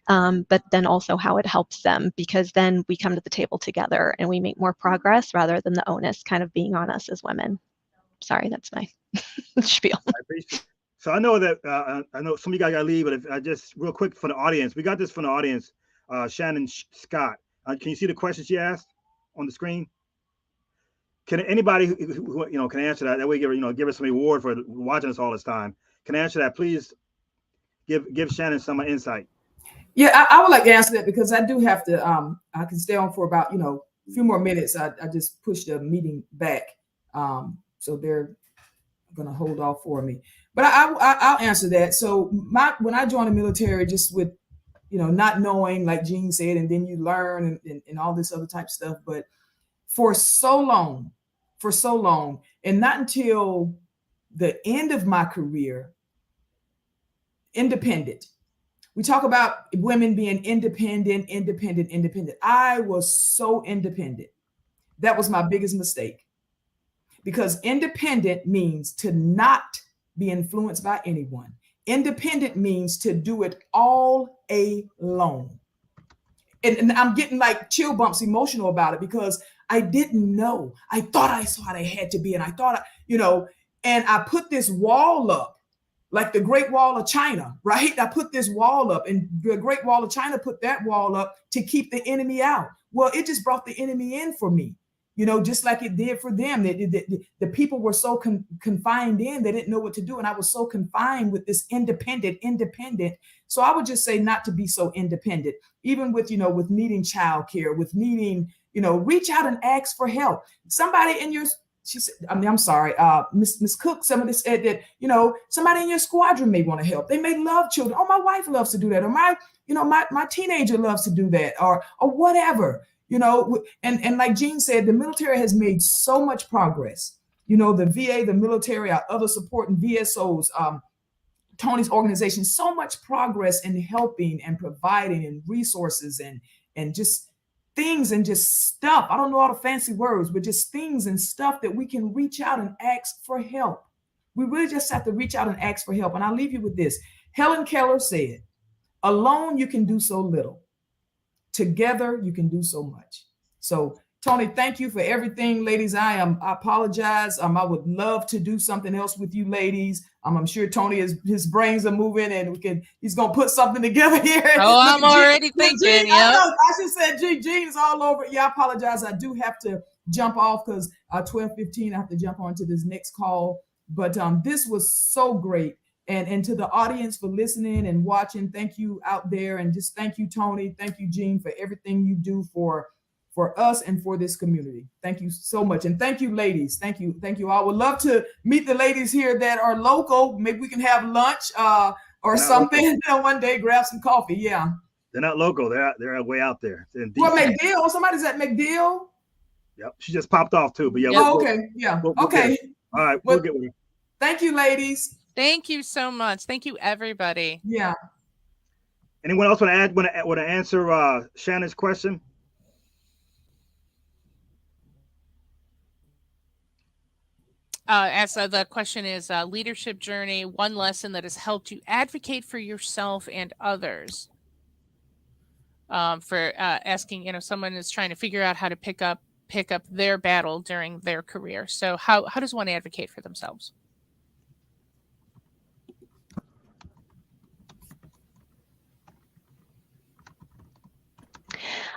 but then also how it helps them, because then we come to the table together and we make more progress rather than the onus kind of being on us as women. Sorry, that's my spiel. I appreciate it. So I know that I know some of you guys got to leave, but if I just real quick for the audience, we got this from the audience. Shannon Scott, can you see the question she asked on the screen? Can anybody who can answer that? That way, give us some reward for watching us all this time. Can answer that, please? Give Shannon some insight. Yeah, I would like to answer that because I do have to. I can stay on for about a few more minutes. I just pushed the meeting back, so they're going to hold off for me. But I'll answer that. So when I joined the military, just with not knowing, like Jean said, and then you learn and all this other type of stuff. But for so long, and not until the end of my career, independent. We talk about women being independent. I was so independent. That was my biggest mistake, because independent means to not be influenced by anyone. Independent means to do it all alone. And I'm getting like chill bumps emotional about it because I didn't know. I thought I saw how they had to be. And I thought, and I put this wall up, like the Great Wall of China, right? I put this wall up, and the Great Wall of China put that wall up to keep the enemy out. Well, it just brought the enemy in for me, just like it did for them. The people were so confined in, they didn't know what to do. And I was so confined with this independent. So I would just say not to be so independent, even with needing childcare, with needing, reach out and ask for help. Somebody in your, she said, I'm sorry, Miss Cook, somebody said that, somebody in your squadron may want to help. They may love children. Oh, my wife loves to do that. Or my teenager loves to do that, or whatever, and like Jean said, the military has made so much progress. The VA, the military, our other supporting VSOs, Tony's organization, so much progress in helping and providing and resources and just things and just stuff. I don't know all the fancy words, but just things and stuff that we can reach out and ask for help. We really just have to reach out and ask for help. And I'll leave you with this. Helen Keller said, alone you can do so little. Together you can do so much. So Tony, thank you for everything, ladies. I apologize. I would love to do something else with you ladies. I'm sure Tony his brains are moving and he's gonna put something together here. Oh, I'm already thinking. Yeah, I should say Gene's all over. Yeah, I apologize. I do have to jump off because 12:15 I have to jump on to this next call. But this was so great. And to the audience for listening and watching, thank you out there. And just thank you, Tony. Thank you, Jean, for everything you do for us and for this community. Thank you so much. And thank you, ladies. Thank you. I would love to meet the ladies here that are local. Maybe we can have lunch or something one day, grab some coffee. Yeah. They're not local. They're way out there. Well, McDill. Somebody's at McDill. Yep. She just popped off too. But yeah. Okay. Yeah. Okay. All right. We'll get with her. Thank you, ladies. Thank you so much. Thank you, everybody. Yeah. Anyone else want to answer Shannon's question? As the question is, leadership journey, one lesson that has helped you advocate for yourself and others. For asking, someone is trying to figure out how to pick up their battle during their career. So how does one advocate for themselves?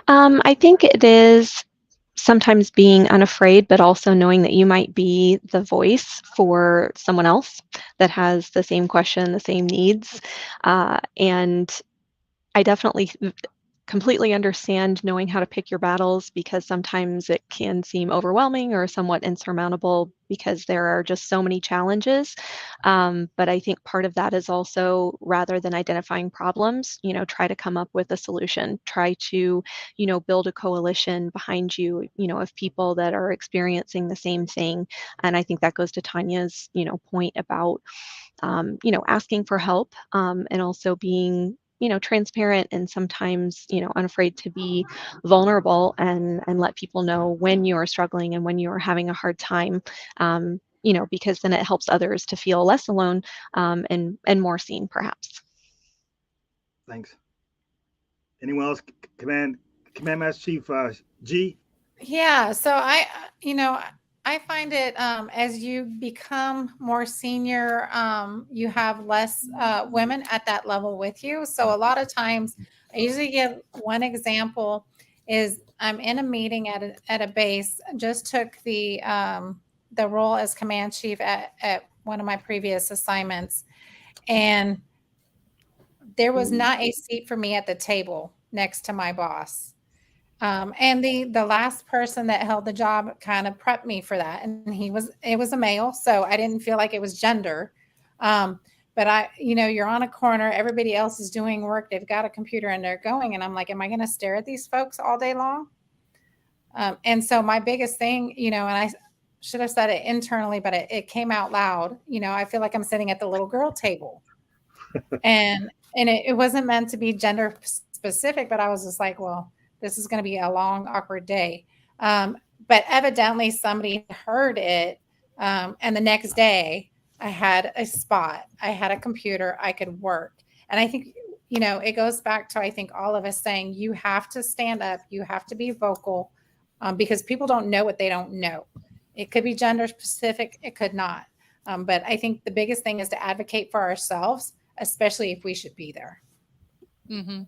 I think it is sometimes being unafraid, but also knowing that you might be the voice for someone else that has the same question, the same needs. And I definitely, completely understand knowing how to pick your battles, because sometimes it can seem overwhelming or somewhat insurmountable because there are just so many challenges. But I think part of that is also, rather than identifying problems, try to come up with a solution. Try to, build a coalition behind you, of people that are experiencing the same thing. And I think that goes to Tanya's, point about, asking for help, and also being, transparent and sometimes, unafraid to be vulnerable and let people know when you are struggling and when you are having a hard time, because then it helps others to feel less alone, and more seen, perhaps. Thanks. Anyone else? Command Master Chief G. Yeah, so I find it, as you become more senior, you have less women at that level with you. So a lot of times, I usually give one example is I'm in a meeting at a base, just took the role as command chief at one of my previous assignments, and there was not a seat for me at the table next to my boss. And the last person that held the job kind of prepped me for that. And it was a male, so I didn't feel like it was gender. But you're on a corner, everybody else is doing work. They've got a computer and they're going. And I'm like, am I going to stare at these folks all day long? And so my biggest thing, and I should have said it internally, but it came out loud. I feel like I'm sitting at the little girl table. and it wasn't meant to be gender specific, but I was just like, well, this is going to be a long, awkward day. But evidently somebody heard it. And the next day I had a spot, I had a computer, I could work. And I think, it goes back to, I think, all of us saying, you have to stand up, you have to be vocal, because people don't know what they don't know. It could be gender specific, it could not. But I think the biggest thing is to advocate for ourselves, especially if we should be there. Mm-hmm.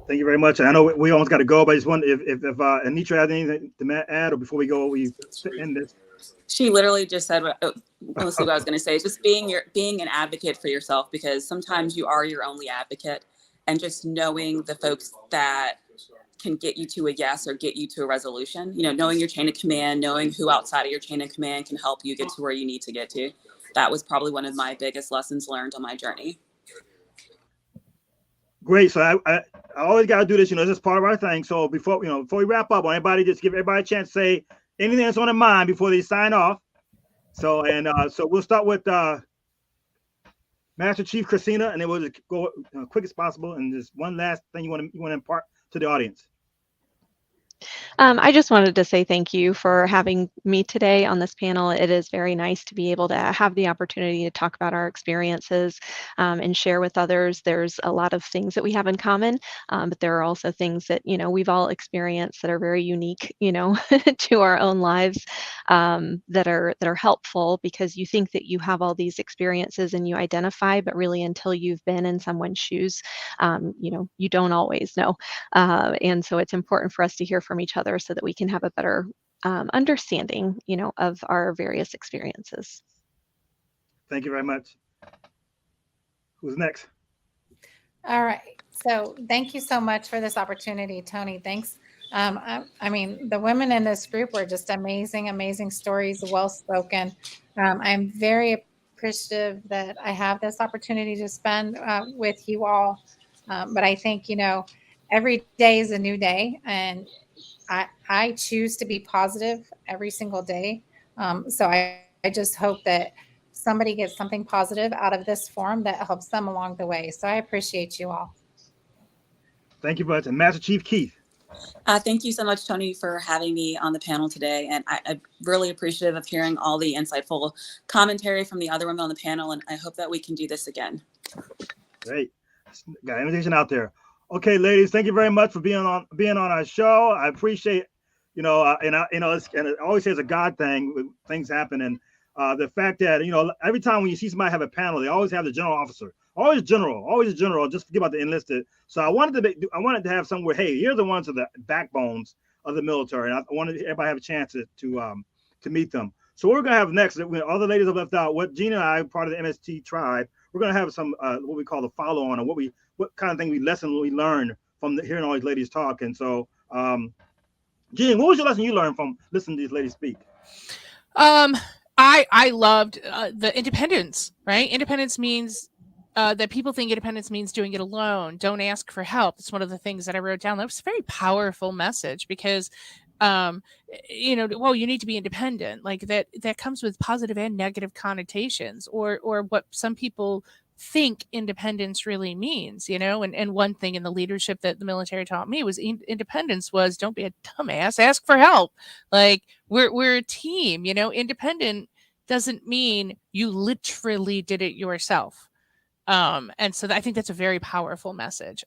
Thank you very much. I know we almost got to go, but I just wonder if Anitra had anything to add, or before we go, we end this. She literally just said mostly what I was going to say. Just being an advocate for yourself, because sometimes you are your only advocate, and just knowing the folks that can get you to a yes or get you to a resolution. Knowing your chain of command, knowing who outside of your chain of command can help you get to where you need to get to. That was probably one of my biggest lessons learned on my journey. Great. So I always got to do this, this is part of our thing. So before we wrap up, on everybody, just give everybody a chance to say anything that's on their mind before they sign off. So we'll start with Master Chief Christina, and then we'll just go quick as possible. And just one last thing you want to impart to the audience. I just wanted to say thank you for having me today on this panel. It is very nice to be able to have the opportunity to talk about our experiences, and share with others. There's a lot of things that we have in common, but there are also things that, we've all experienced that are very unique, to our own lives, that are helpful, because you think that you have all these experiences and you identify, but really until you've been in someone's shoes, you don't always know. And so it's important for us to hear from each other so that we can have a better understanding, of our various experiences. Thank you very much. Who's next? All right. So thank you so much for this opportunity, Tony. Thanks. I mean, the women in this group were just amazing, amazing stories, well-spoken. I'm very appreciative that I have this opportunity to spend with you all. But I think, every day is a new day, and I choose to be positive every single day. So I just hope that somebody gets something positive out of this forum that helps them along the way. So I appreciate you all. Thank you very much. And Master Chief Keith. Thank you so much, Tony, for having me on the panel today. And I'm really appreciative of hearing all the insightful commentary from the other women on the panel. And I hope that we can do this again. Great. Got an invitation out there. Okay, ladies, thank you very much for being on our show. I appreciate, and it always says a God thing. Things happen, and the fact that every time when you see somebody have a panel, they always have the general officer, always a general. Just forget about the enlisted. So I wanted to have something where, hey, here's the ones of the backbones of the military, and I wanted everybody to have a chance to meet them. So what we're gonna have next, when all the ladies have left out, what Gina and I, part of the MST tribe, we're gonna have some what we call the follow on, and what kind of thing lesson we learned from hearing all these ladies talk. And so, Jean, what was your lesson you learned from listening to these ladies speak? I loved the independence, right? Independence means that people think independence means doing it alone. Don't ask for help. It's one of the things that I wrote down. That was a very powerful message because, well, you need to be independent. Like that comes with positive and negative connotations, or what some people think independence really means, and one thing in the leadership that the military taught me was independence was don't be a dumbass, ask for help. Like we're a team, independent doesn't mean you literally did it yourself. And so I think that's a very powerful message.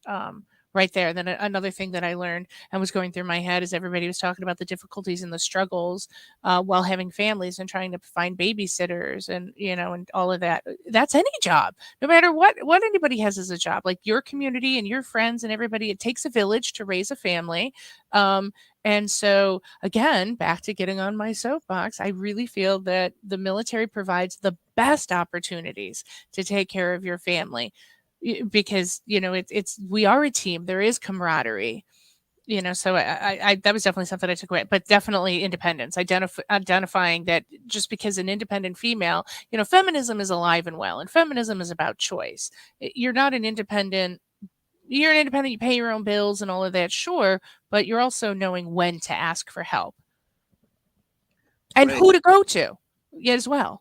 Right there. Then another thing that I learned and was going through my head is everybody was talking about the difficulties and the struggles while having families and trying to find babysitters and, and all of that. That's any job, no matter what anybody has as a job, like your community and your friends and everybody. It takes a village to raise a family. And so, again, back to getting on my soapbox, I really feel that the military provides the best opportunities to take care of your family. Because it's we are a team. There is camaraderie, so I that was definitely something I took away. But definitely independence, identifying that just because an independent female, feminism is alive and well, and feminism is about choice. You're not an independent. You're an independent. You pay your own bills and all of that, sure, but you're also knowing when to ask for help and who to go to as well.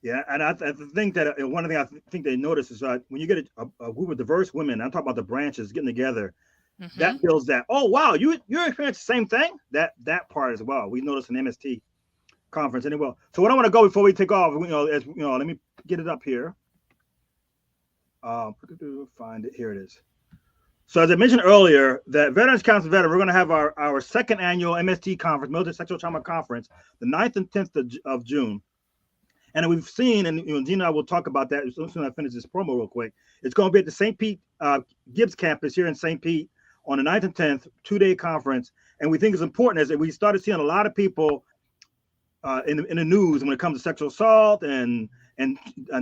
Yeah, and I think that one thing I think they notice is when you get a group of diverse women, I'm talking about the branches getting together, that feels that, oh wow, you experienced the same thing. That part as well. We noticed an MST conference anyway. So what I want to go before we take off, let me get it up here. Find it. Here it is. So as I mentioned earlier, that Veterans Council Veteran, we're going to have our second annual MST conference, Military Sexual Trauma Conference, the 9th and 10th of June. And we've seen, and Gina and I will talk about that as soon as I finish this promo real quick. It's going to be at the St. Pete Gibbs campus here in St. Pete on the 9th and 10th, 2-day conference. And we think it's important as that we started seeing a lot of people in the news when it comes to sexual assault and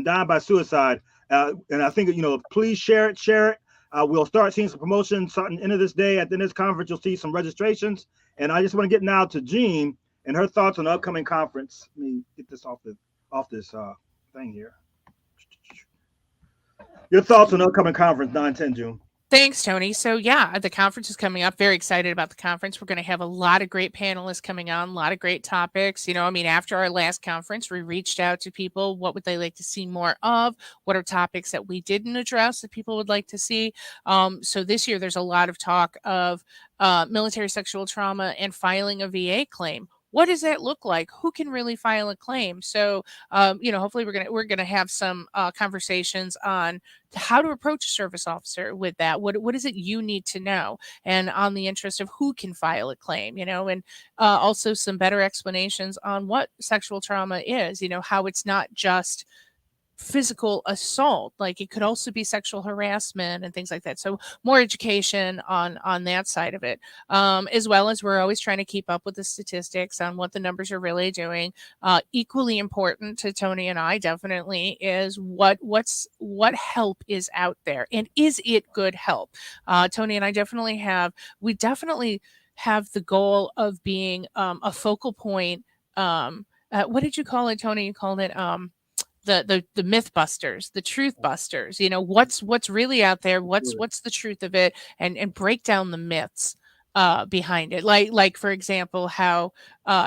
dying by suicide. And I think, please share it. We'll start seeing some promotions starting end of this day. At the end of this conference, you'll see some registrations. And I just want to get now to Jean and her thoughts on the upcoming conference. Let me get this off this thing here. Your thoughts on the upcoming conference, 9-10 June. Thanks, Tony. So yeah, the conference is coming up. Very excited about the conference. We're going to have a lot of great panelists coming on, a lot of great topics. After our last conference, we reached out to people. What would they like to see more of? What are topics that we didn't address that people would like to see? So this year, there's a lot of talk of military sexual trauma and filing a VA claim. What does that look like? Who can really file a claim? So, hopefully we're gonna have some conversations on how to approach a service officer with that. What is it you need to know? And on the interest of who can file a claim, and also some better explanations on what sexual trauma is, how it's not just physical assault, like it could also be sexual harassment and things like that. So more education on that side of it, as well as we're always trying to keep up with the statistics on what the numbers are really doing. Equally important to Tony and I definitely is what help is out there, and is it good help? Tony and I definitely have the goal of being a focal point. What did you call it, Tony? You called it the myth busters, the truth busters, what's really out there, what's the truth of it, and break down the myths behind it. Like for example, how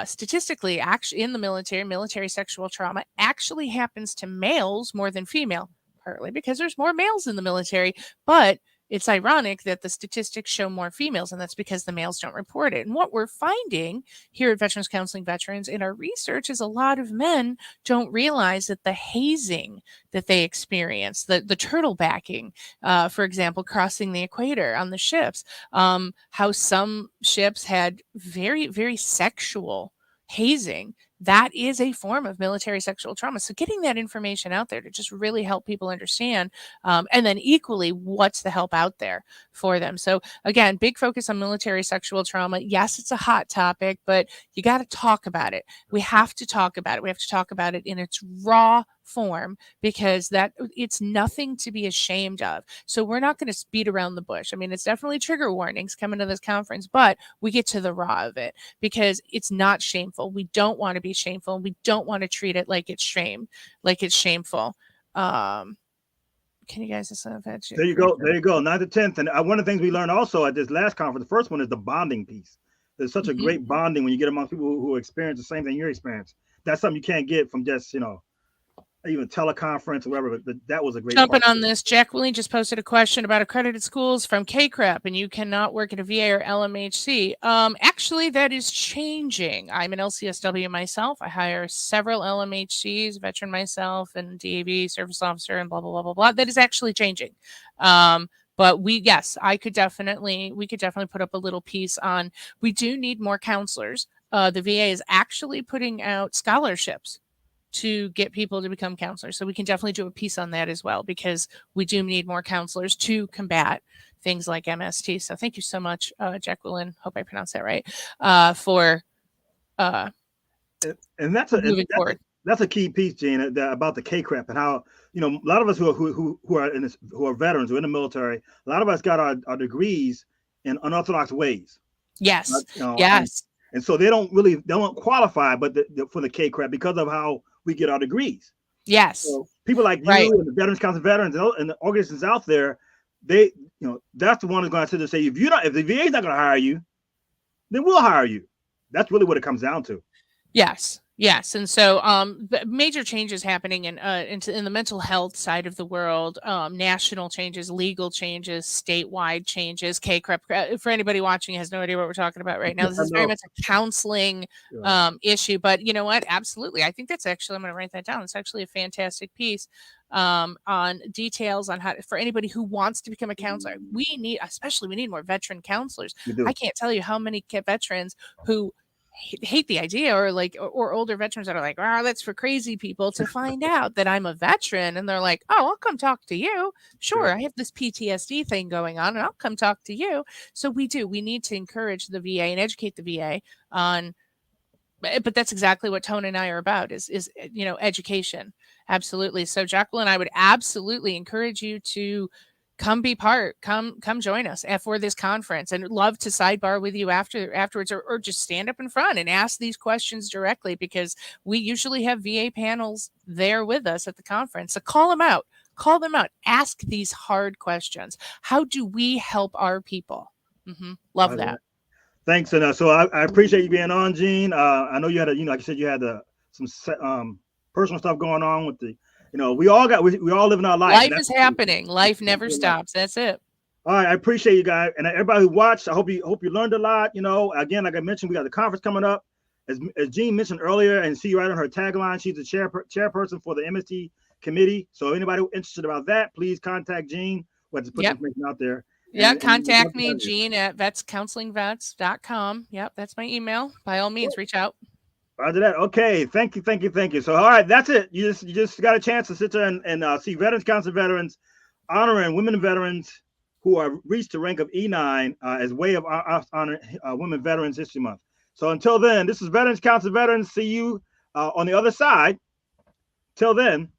statistically, actually in the military sexual trauma actually happens to males more than female, partly because there's more males in the military, but it's ironic that the statistics show more females, and that's because the males don't report it. And what we're finding here at Veterans Counseling Veterans in our research is a lot of men don't realize that the hazing that they experience, the turtle backing, for example, crossing the equator on the ships, how some ships had very, very sexual hazing. That is a form of military sexual trauma. So getting that information out there to just really help people understand, and then equally, what's the help out there for them. So again, big focus on military sexual trauma. Yes, it's a hot topic, but you got to talk about it. We have to talk about it. We have to talk about it in its raw form, because that it's nothing to be ashamed of. So we're not going to beat around the bush. I mean, it's definitely trigger warnings coming to this conference, but we get to the raw of it because it's not shameful. We don't want to be shameful. We don't want to treat it like it's shameful. Can you guys just there you go. There you go. 9th to 10th. And one of the things we learned also at this last conference, the first one, is the bonding piece. There's such a great bonding when you get among people who experience the same thing you experience. That's something you can't get from just, even teleconference or whatever, but that was a great Jumping on this, Jack Willie just posted a question about accredited schools from KCREP, and you cannot work at a VA or LMHC. Actually, that is changing. I'm an LCSW myself. I hire several LMHCs, veteran myself, and DAV, service officer, and blah, blah, blah, blah, blah. That is actually changing. But we could definitely put up a little piece on, we do need more counselors. The VA is actually putting out scholarships to get people to become counselors. So we can definitely do a piece on that as well, because we do need more counselors to combat things like MST. So thank you so much, Jacqueline. Hope I pronounced that right. And that's a key piece, Gene, about the KCREP and how, a lot of us who are veterans, who are in the military, a lot of us got our degrees in unorthodox ways. Yes. Yes. And so they don't qualify, but for the KCREP because of how we get our degrees. Yes. So people like you and the Veterans Council of Veterans and the organizations out there, they, that's the one who's going to sit there and say, if the VA is not going to hire you, then we'll hire you. That's really what it comes down to. Yes. Yes. And so major changes happening in the mental health side of the world, national changes, legal changes, statewide changes. KCREP, for anybody watching, has no idea what we're talking about right now. This is very much a counseling issue. But you know what? Absolutely. I think that's actually, I'm going to write that down. It's actually a fantastic piece on details on how, for anybody who wants to become a counselor. We need more veteran counselors. I can't tell you how many veterans who hate the idea, or older veterans that are like, oh, that's for crazy people, to find out that I'm a veteran, and they're like, oh, I'll come talk to you. Sure, I have this PTSD thing going on, and I'll come talk to you. So we need to encourage the VA and educate the VA on, but that's exactly what Tone and I are about, is education. Absolutely. So Jacqueline, I would absolutely encourage you to come join us for this conference, and love to sidebar with you afterwards, or just stand up in front and ask these questions directly, because we usually have VA panels there with us at the conference. So call them out, ask these hard questions. How do we help our people? Love that. Thanks. And so I appreciate you being on, Gene. I know you had like you said, you had some personal stuff going on with the, we all living our life. Life is happening. Life never stops. That's it. All right. I appreciate you guys. And everybody who watched, I hope you learned a lot. Again, like I mentioned, we got the conference coming up. As Jean mentioned earlier, and see right on her tagline, she's the chairperson for the MST committee. So anybody interested about that, please contact Jean. We'll just put information out there. Contact me, Jean, at vetscounselingvets.com. Yep, that's my email. By all means, reach out. Roger that. Okay. Thank you. So, all right, that's it. You just got a chance to sit there and see Veterans Council of Veterans honoring women and veterans who are reached the rank of E-9 as way of honor Women Veterans History Month. So until then, this is Veterans Council of Veterans. See you on the other side. Till then,